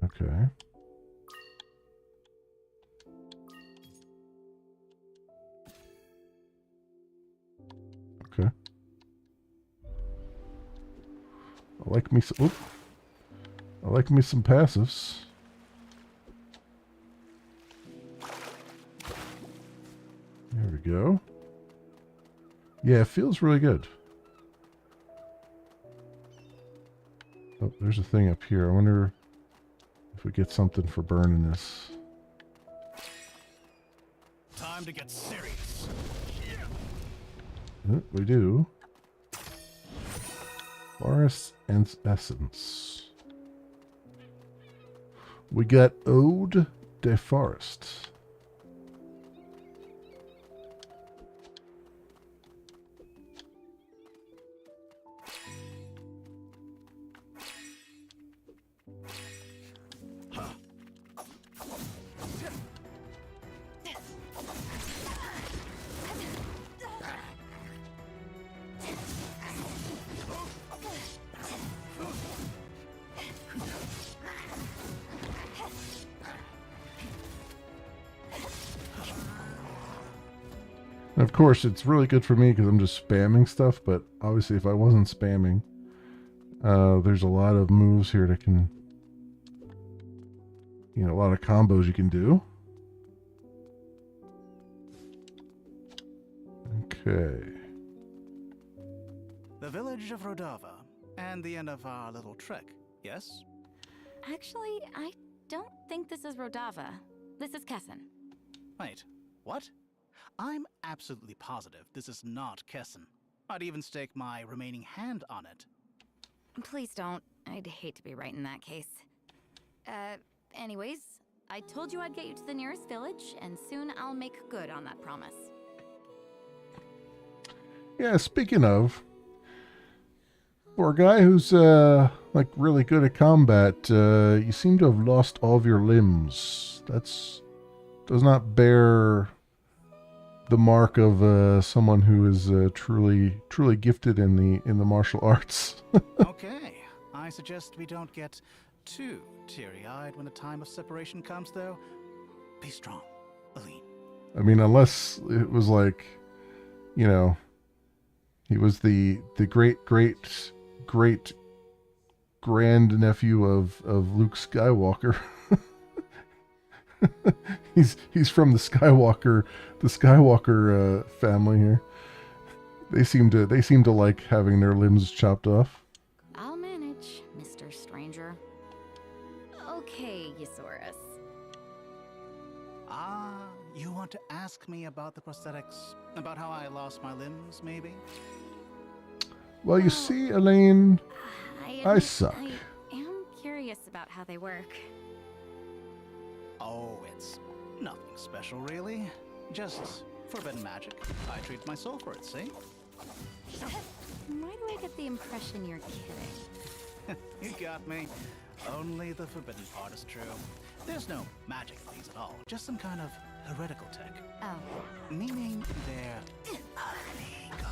Okay. Okay. I like me some passives. There we go. Yeah, it feels really good. Oh, there's a thing up here. I wonder if we get something for burning this. Time to get serious. We do. Forest and Essence. We got Ode de Forest. And of course, it's really good for me because I'm just spamming stuff, but obviously if I wasn't spamming, there's a lot of moves here that can, a lot of combos you can do. Okay. The village of Rodava, and the end of our little trek, yes? Actually, I don't think this is Rodava. This is Kessin. Wait, what? I'm absolutely positive this is not Kessin. I'd even stake my remaining hand on it. Please don't. I'd hate to be right in that case. Anyways, I told you I'd get you to the nearest village, and soon I'll make good on that promise. Yeah, speaking of, for a guy who's like really good at combat, you seem to have lost all of your limbs. Does not bear the mark of someone who is truly gifted in the martial arts. Okay, I suggest we don't get too teary-eyed when the time of separation comes, though. Be strong, Aline. I mean, unless it was like, you know, he was the great grand nephew of Luke Skywalker. he's from the Skywalker family here. They seem to like having their limbs chopped off. I'll manage, Mr. Stranger. Okay, Eusaurus. Ah, you want to ask me about the prosthetics? About how I lost my limbs, maybe? Well, you see, Elaine, I admit suck. I am curious about how they work. Oh, it's nothing special, really. Just forbidden magic. I treat my soul for it, see? Why do I get the impression you're kidding? You got me. Only the forbidden part is true. There's no magic in these at all. Just some kind of heretical tech. Oh. Meaning they're illegal.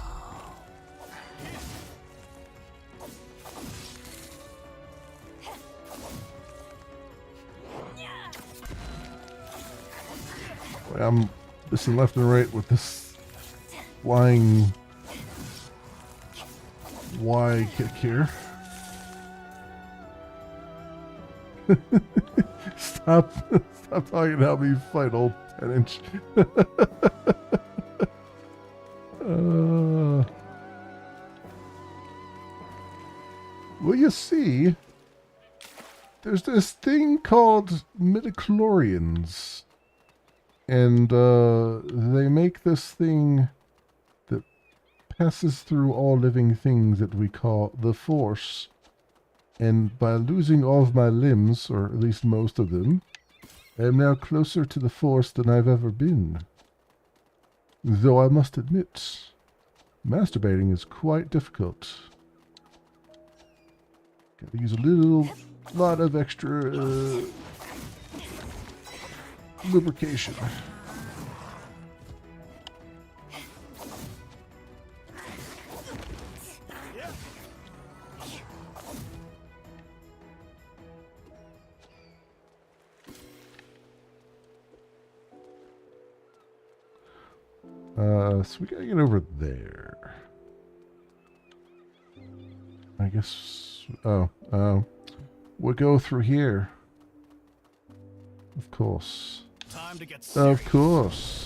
I'm missing left and right with this flying Y kick here. Stop talking to help me fight old 10-inch. Well, you see, there's this thing called midichlorians. And they make this thing that passes through all living things that we call the Force. And by losing all of my limbs, or at least most of them, I am now closer to the Force than I've ever been. Though I must admit, masturbating is quite difficult. Gotta use a lot of extra lubrication. So we gotta get over there. I guess. We'll go through here. Of course. Time to get Of course.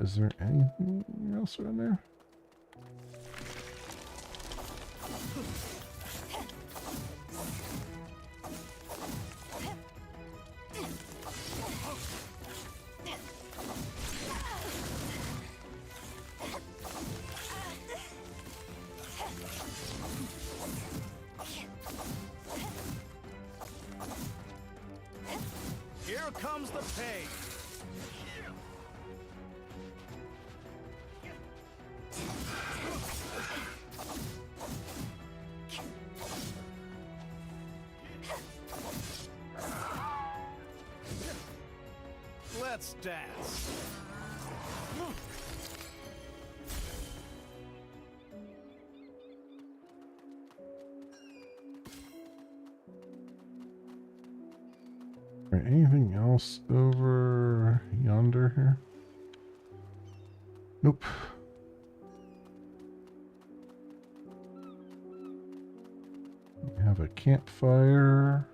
Is there anything else around there? Here comes the pain. Let's dance. Alright, anything else over yonder here? Nope. We have a campfire.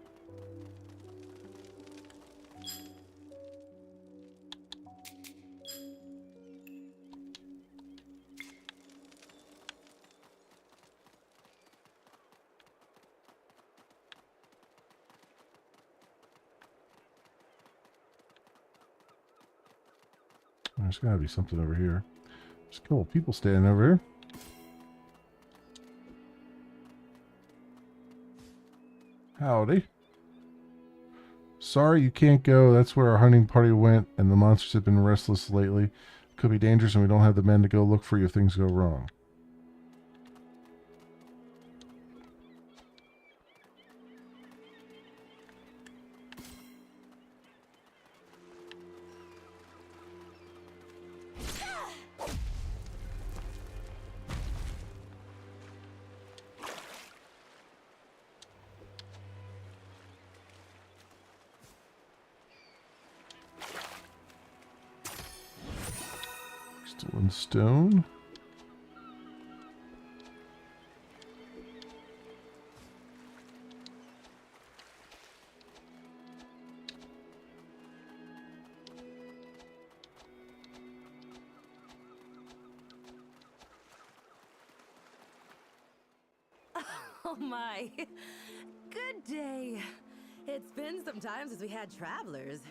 There's gotta be something over here. There's a couple people standing over here. Howdy. Sorry you can't go. That's where our hunting party went, and the monsters have been restless lately. Could be dangerous, and we don't have the men to go look for you if things go wrong. Still in stone. Oh my. Good day. It's been some time since we had travelers.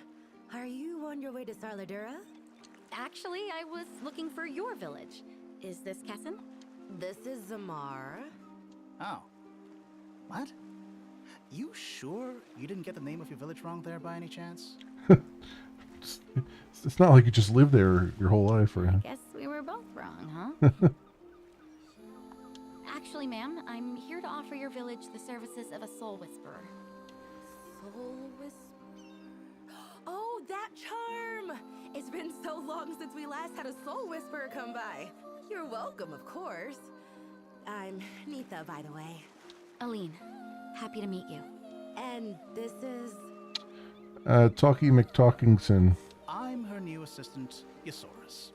Are you on your way to Sarladura? Actually, I was looking for your village. Is this Kessin? This is Zamar. Oh. What? You sure you didn't get the name of your village wrong there by any chance? It's not like you just lived there your whole life, right? Guess we were both wrong, huh? Actually, ma'am, I'm here to offer your village the services of a soul whisperer. Soul Whisperer. Oh, that charm! It's been so long since we last had a Soul Whisperer come by. You're welcome, of course. I'm Nitha, by the way. Aline, happy to meet you. And this is... Talkie McTalkingson. I'm her new assistant, Yosaurus.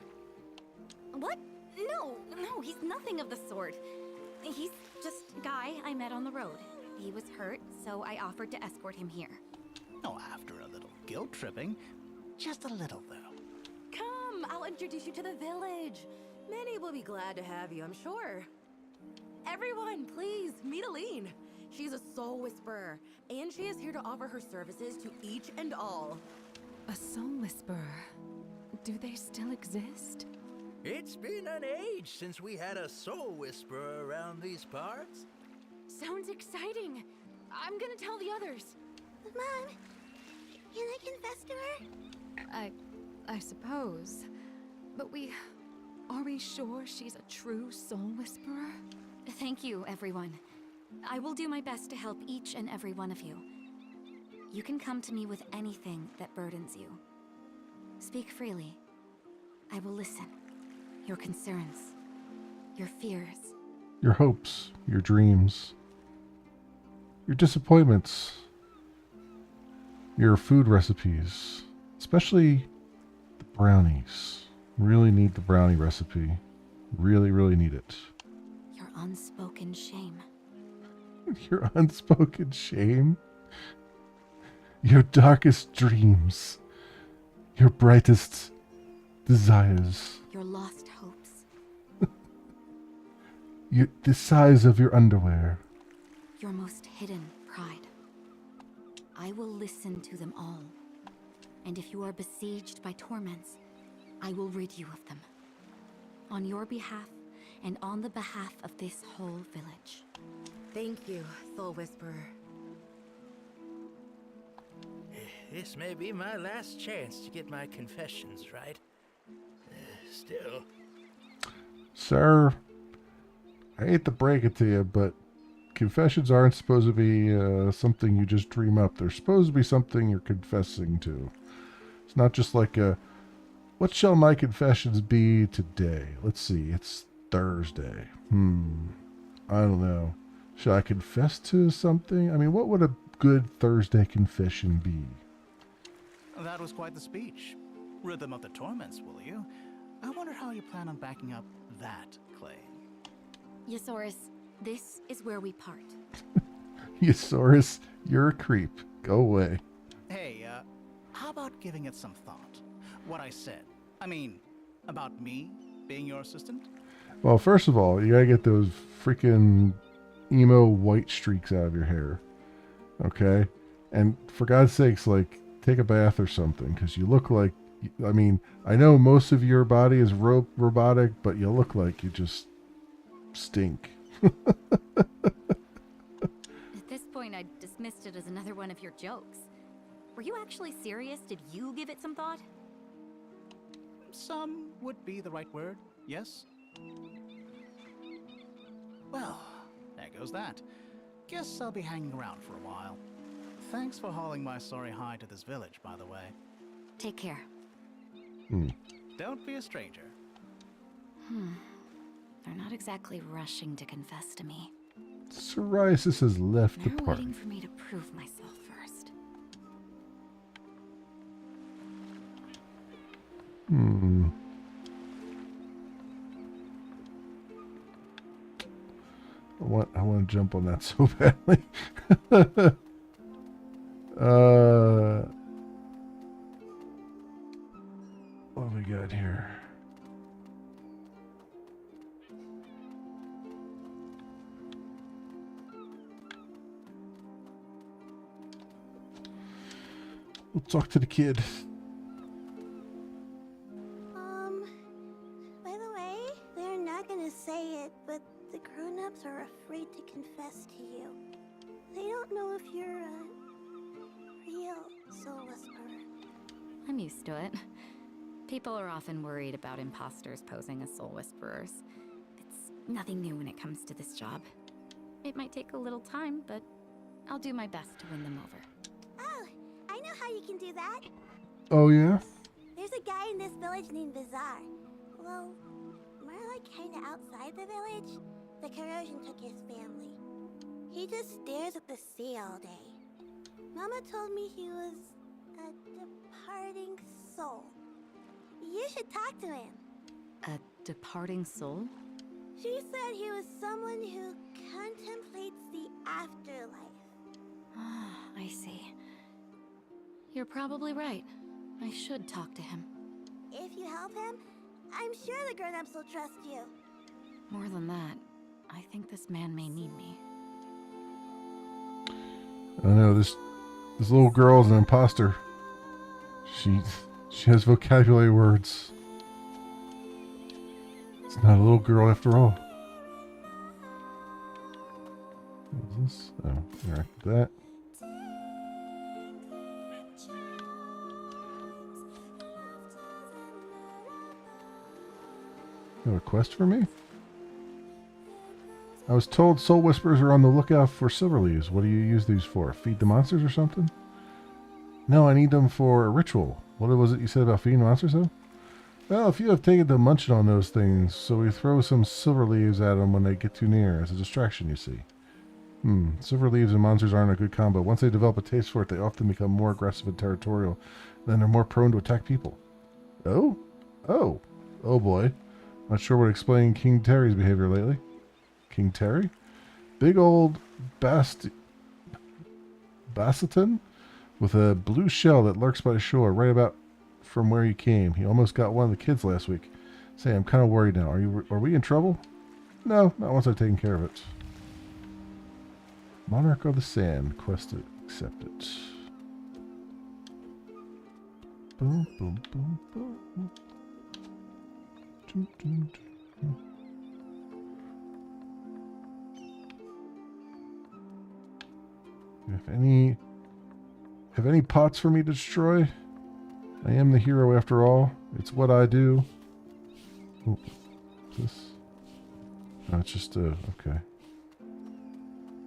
What? No, he's nothing of the sort. He's just a guy I met on the road. He was hurt, so I offered to escort him here. Oh, after a little guilt tripping. Just a little, though. Come, I'll introduce you to the village. Many will be glad to have you, I'm sure. Everyone, please, meet Aline. She's a soul whisperer, and she is here to offer her services to each and all. A soul whisperer. Do they still exist? It's been an age since we had a soul whisperer around these parts. Sounds exciting. I'm gonna tell the others. Mom, can I confess to her? I suppose. But are we sure she's a true soul whisperer? Thank you, everyone. I will do my best to help each and every one of you. You can come to me with anything that burdens you. Speak freely. I will listen. Your concerns, your fears, Your hopes, your dreams, your disappointments, your food recipes, especially the brownies. Really need the brownie recipe. Really need it. your unspoken shame. Your unspoken shame, your darkest dreams, your brightest desires, Your lost hopes, the size of your underwear. your most hidden pride. I will listen to them all. And if you are besieged by torments, I will rid you of them. On your behalf, and on the behalf of this whole village. Thank you, Soul Whisperer. This may be my last chance to get my confessions right. Still, Sir, I hate to break it to you, but confessions aren't supposed to be something you just dream up. They're supposed to be something you're confessing to. It's not just like what shall my confessions be today? Let's see, it's Thursday. I don't know. Should I confess to something? I mean, what would a good Thursday confession be? That was quite the speech. Rhythm of the Torments, will you? I wonder how you plan on backing up that claim. Yosaurus, this is where we part. Yosaurus, you're a creep. Go away. Hey, how about giving it some thought? What I said. I mean, about me being your assistant? Well, first of all, you gotta get those freaking emo white streaks out of your hair. Okay? And for God's sakes, like, take a bath or something, because you look like I mean, I know most of your body is robotic, but you look like you just stink. At this point, I dismissed it as another one of your jokes. Were you actually serious? Did you give it some thought? Some would be the right word, yes? Well, there goes that. Guess I'll be hanging around for a while. Thanks for hauling my sorry hi to this village, by the way. Take care. Don't be a stranger. They're not exactly rushing to confess to me. Psoriasis has left the They're party. waiting for me to prove myself first. I want to jump on that so badly. What do we got here? We'll talk to the kid. By the way, they're not gonna say it, but the grown-ups are afraid to confess to you. They don't know if you're a real soul whisperer. I'm used to it. People are often worried about imposters posing as soul whisperers. It's nothing new when it comes to this job. It might take a little time, but I'll do my best to win them over. Oh, I know how you can do that. Oh, yeah? There's a guy in this village named Bazaar. Well, more like kinda outside the village. The corrosion took his family. He just stares at the sea all day. Mama told me he was a departing soul. You should talk to him. A departing soul? She said he was someone who contemplates the afterlife. Ah, I see. You're probably right. I should talk to him. If you help him, I'm sure the grown-ups will trust you. More than that, I think this man may need me. I know this little girl is an imposter. She has vocabulary words. It's not a little girl after all. What is this? Oh, interact with that. You have a quest for me? I was told soul whisperers are on the lookout for silver leaves. What do you use these for? Feed the monsters or something? No, I need them for a ritual. What was it you said about feeding monsters, though? Well, if you have taken to munching on those things, so we throw some silver leaves at them when they get too near, as a distraction, you see. Silver leaves and monsters aren't a good combo. Once they develop a taste for it, they often become more aggressive and territorial. Then they're more prone to attack people. Oh? Oh. Oh boy. Not sure what explained King Terry's behavior lately. King Terry? Big old Basseton with a blue shell that lurks by the shore right about from where he came. He almost got one of the kids last week. Say, I'm kind of worried now. Are we in trouble? No, not once I've taken care of it. Monarch of the Sand. Quest accepted. Boom, boom, boom, boom. Dun, dun, dun. Have any pots for me to destroy? I am the hero after all. It's what I do. Oh, this? No, it's just a, okay.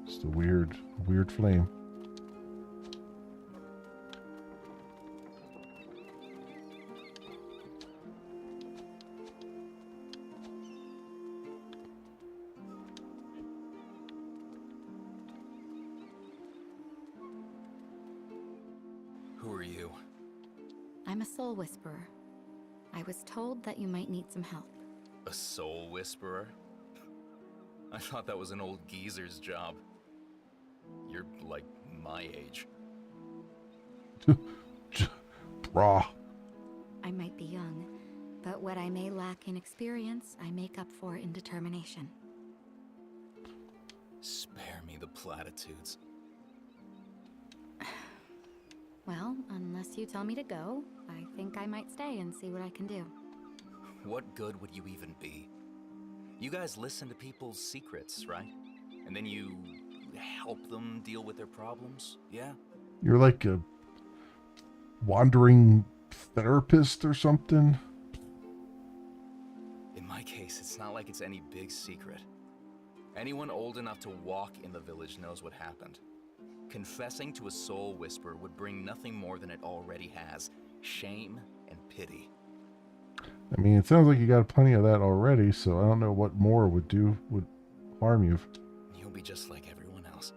Just a weird flame. Who are you? I'm a soul whisperer. I was told that you might need some help. A soul whisperer? I thought that was an old geezer's job. You're like my age. Raw. I might be young, but what I may lack in experience, I make up for in determination. Spare me the platitudes. Well, unless you tell me to go, I think I might stay and see what I can do. What good would you even be? You guys listen to people's secrets, right? And then you help them deal with their problems, yeah? You're like a wandering therapist or something. In my case, it's not like it's any big secret. Anyone old enough to walk in the village knows what happened. Confessing to a soul whisperer would bring nothing more than it already has: shame and pity. I mean, it sounds like you got plenty of that already, so I don't know what more would harm you. You'll be just like everyone else.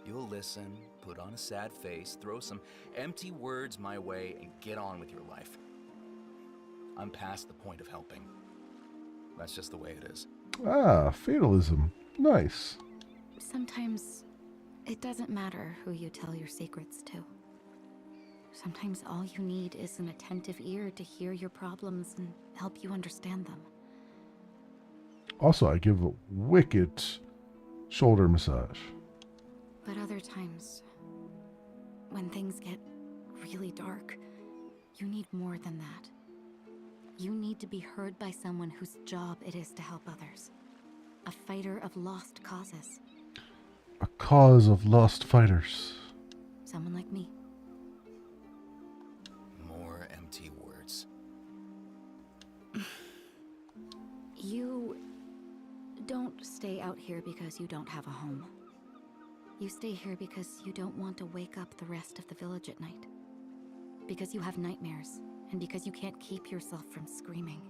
You'll listen, put on a sad face, throw some empty words my way, and get on with your life. I'm past the point of helping. That's just the way it is. Ah, fatalism. Nice. Sometimes it doesn't matter who you tell your secrets to. Sometimes all you need is an attentive ear to hear your problems and help you understand them. Also, I give a wicked shoulder massage. But other times, when things get really dark, you need more than that. You need to be heard by someone whose job it is to help others. A fighter of lost causes. A cause of lost fighters. Someone like me. More empty words. You don't stay out here because you don't have a home. You stay here because you don't want to wake up the rest of the village at night. Because you have nightmares, and because you can't keep yourself from screaming.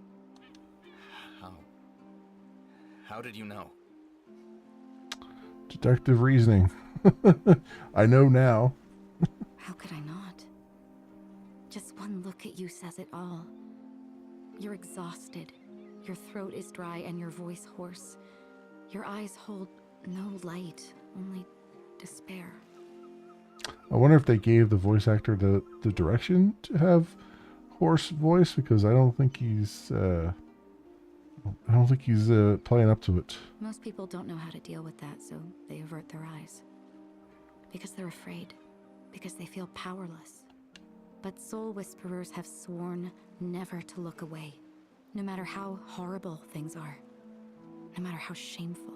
How did you know? Deductive reasoning. I know now. How could I not? Just one look at you says it all. You're exhausted. Your throat is dry and your voice hoarse. Your eyes hold no light, only despair. I wonder if they gave the voice actor the direction to have hoarse voice, because I don't think he's playing up to it. Most people don't know how to deal with that, so they avert their eyes. Because they're afraid. Because they feel powerless. But soul whisperers have sworn never to look away. No matter how horrible things are. No matter how shameful.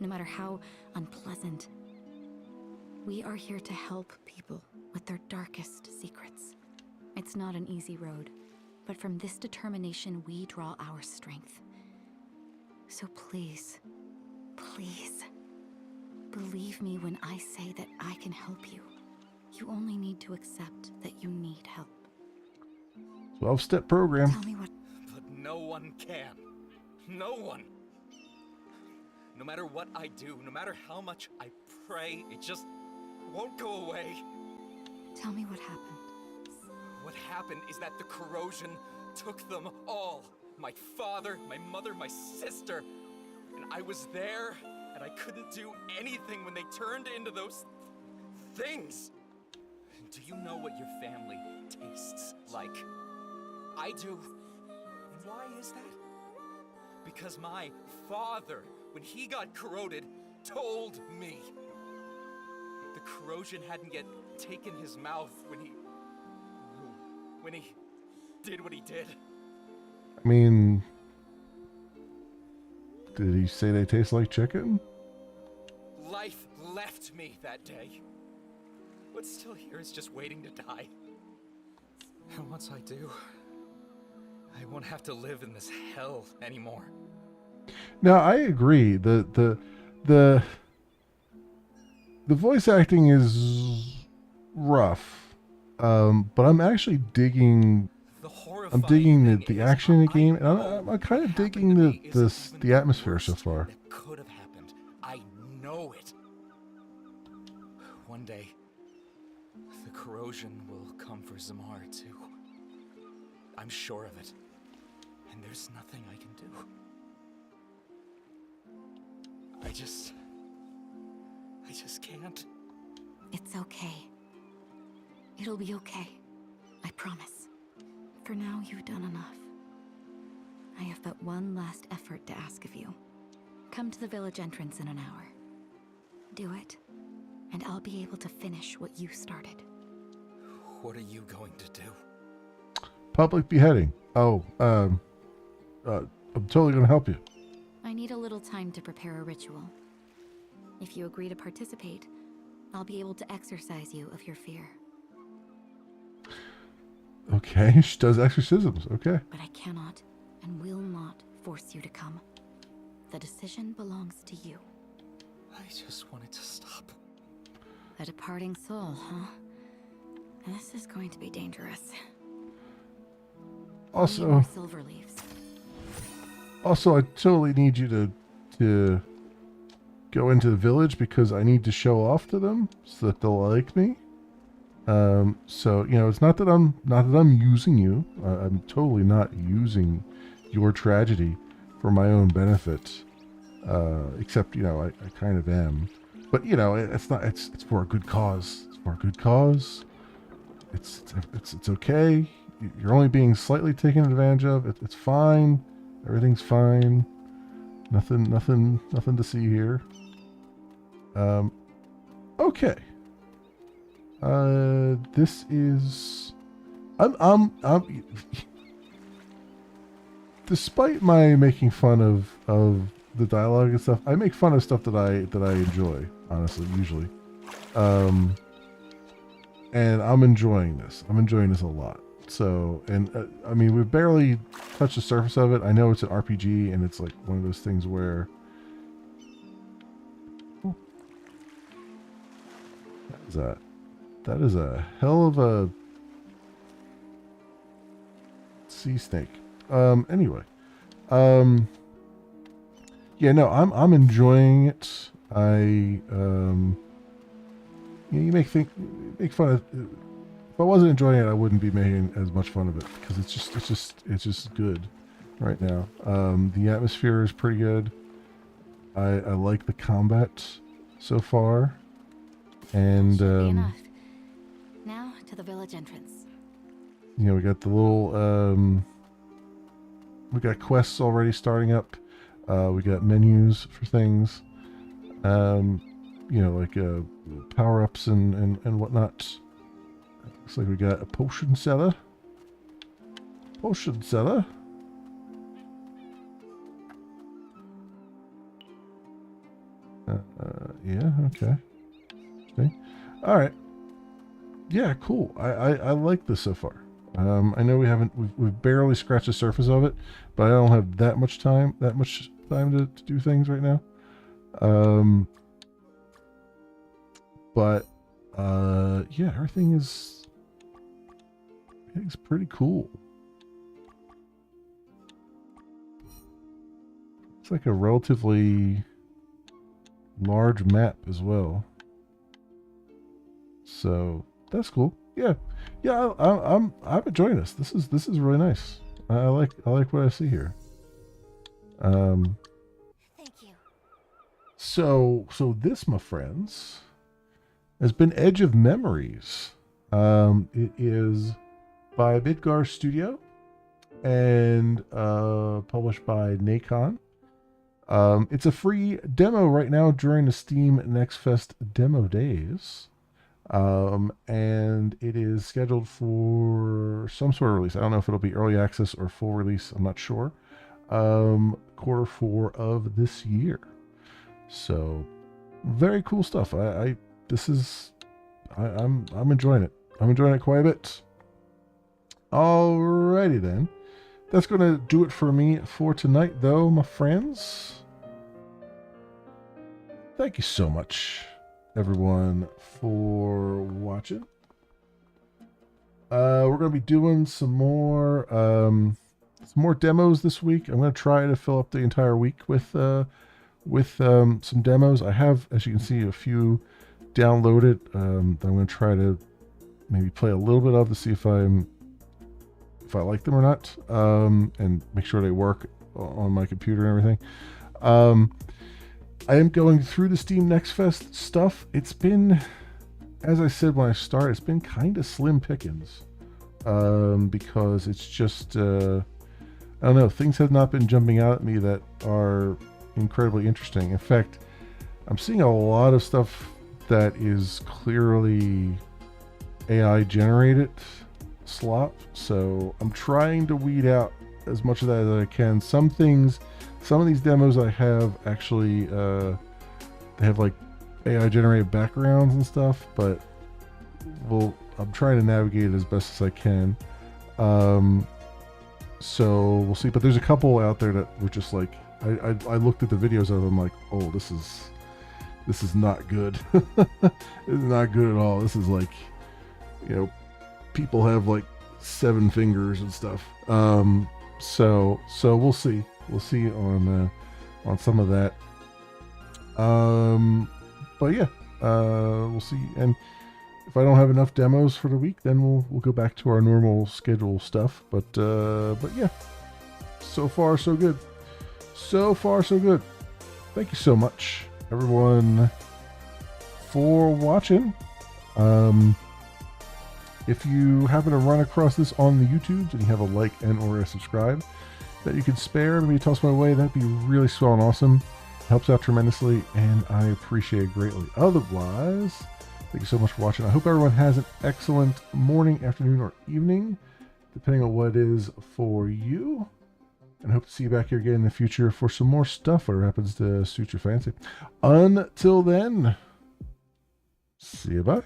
No matter how unpleasant. We are here to help people with their darkest secrets. It's not an easy road, but from this determination we draw our strength. So please, please, believe me when I say that I can help you. You only need to accept that you need help. 12-step program. Tell me what... But no one can. No one. No matter what I do, no matter how much I pray, it just won't go away. Tell me what happened. What happened is that the corrosion took them all. My father, my mother, my sister. And I was there, and I couldn't do anything when they turned into those things. Do you know what your family tastes like? I do. And why is that? Because my father, when he got corroded, told me. The corrosion hadn't yet taken his mouth when he did what he did. I mean, did he say they taste like chicken? Life left me that day. What's still here is just waiting to die. And once I do, I won't have to live in this hell anymore. Now, I agree. The voice acting is rough, but I'm actually digging. I'm digging the action in the game, and I'm kind of digging the atmosphere so far. That could have happened. I know it. One day, the corrosion will come for Zamar too. I'm sure of it, and there's nothing I can do. I just can't. It's okay. It'll be okay. I promise. For now, you've done enough. I have but one last effort to ask of you. Come to the village entrance in an hour. Do it, and I'll be able to finish what you started. What are you going to do? Public beheading. Oh, I'm totally gonna help you. I need a little time to prepare a ritual. If you agree to participate, I'll be able to exorcise you of your fear. Okay, she does exorcisms. Okay. But I cannot and will not force you to come. The decision belongs to you. I just wanted to stop. A departing soul, huh? This is going to be dangerous. I need more Also, silver leaves. I totally need you to go into the village because I need to show off to them so that they'll like me. So it's not that I'm using you. I'm totally not using your tragedy for my own benefit. Except I kind of am. But it's not. It's for a good cause. It's for a good cause. It's okay. You're only being slightly taken advantage of. It's fine. Everything's fine. Nothing to see here. Okay. This is. I'm. Despite my making fun of the dialogue and stuff, I make fun of stuff that I enjoy. Honestly, usually. And I'm enjoying this. I'm enjoying this a lot. So, and I mean, we've barely touched the surface of it. I know it's an RPG, and it's like one of those things where. Oh, what is that? That is a hell of a sea snake. Anyway, yeah, no, I'm enjoying it. You make fun of. If I wasn't enjoying it, I wouldn't be making as much fun of it because it's just good right now. The atmosphere is pretty good. I like the combat so far, and Should be enough. Now to the village entrance. we got the little we got quests already starting up. We got menus for things. Like power-ups and whatnot. Looks like we got a potion seller. Potion seller. Yeah, okay. All right. Yeah, cool. I like this so far. I know we've barely scratched the surface of it, but I don't have that much time to do things right now. But yeah, everything's pretty cool. It's like a relatively large map as well. So that's cool. Yeah. I'm enjoying this. This is really nice. I like what I see here. Thank you. So this, my friends, has been Edge of Memories. It is by Midgar Studio and published by Nacon. It's a free demo right now during the Steam Next Fest demo days. And it is scheduled for some sort of release. I don't know if it'll be early access or full release. I'm not sure. Q4 of this year. So very cool stuff. I'm enjoying it. I'm enjoying it quite a bit. Alrighty then. That's going to do it for me for tonight, though, my friends. Thank you so much, everyone, for watching. We're going to be doing some more demos this week. I'm going to try to fill up the entire week with some demos. I have, as you can see, a few downloaded that I'm going to try to maybe play a little bit of to see if I like them or not, and make sure they work on my computer and everything. I am going through the Steam Next Fest stuff. It's been, as I said when I started, it's been kind of slim pickings, because it's just, I don't know, things have not been jumping out at me that are incredibly interesting. In fact, I'm seeing a lot of stuff that is clearly AI generated slop. So I'm trying to weed out as much of that as I can. Some things, some of these demos I have actually, they have like AI generated backgrounds and stuff, but I'm trying to navigate it as best as I can. So we'll see. But there's a couple out there that were just like, I looked at the videos of them like, oh, this is not good. This is not good at all. This is like, you know, people have like 7 fingers and stuff. So we'll see. We'll see on some of that. But yeah, we'll see. And if I don't have enough demos for the week, then we'll go back to our normal schedule stuff. But yeah, so far so good. So far so good. Thank you so much, everyone, for watching. If you happen to run across this on the YouTubes and you have a like and or a subscribe that you could spare, maybe toss my way, that'd be really swell and awesome. Helps out tremendously, and I appreciate it greatly. Otherwise, thank you so much for watching. I hope everyone has an excellent morning, afternoon, or evening, depending on what it is for you. And hope to see you back here again in the future for some more stuff, whatever happens to suit your fancy. Until then, see you, bye.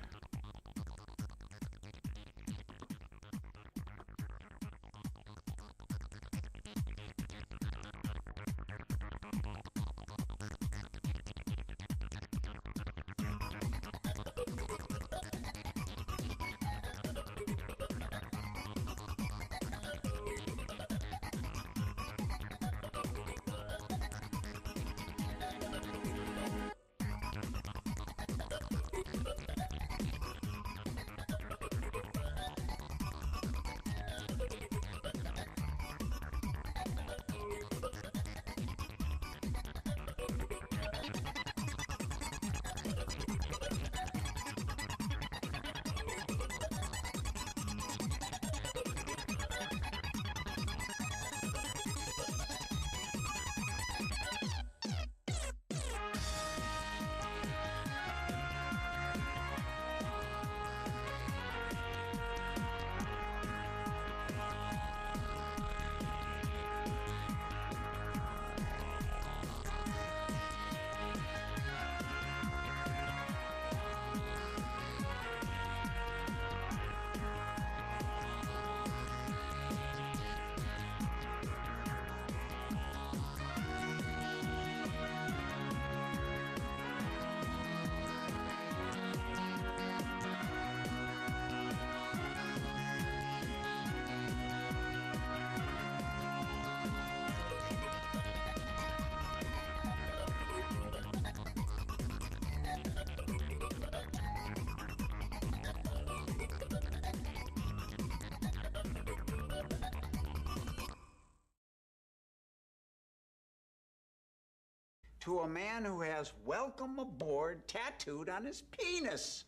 To a man who has "Welcome Aboard" tattooed on his penis.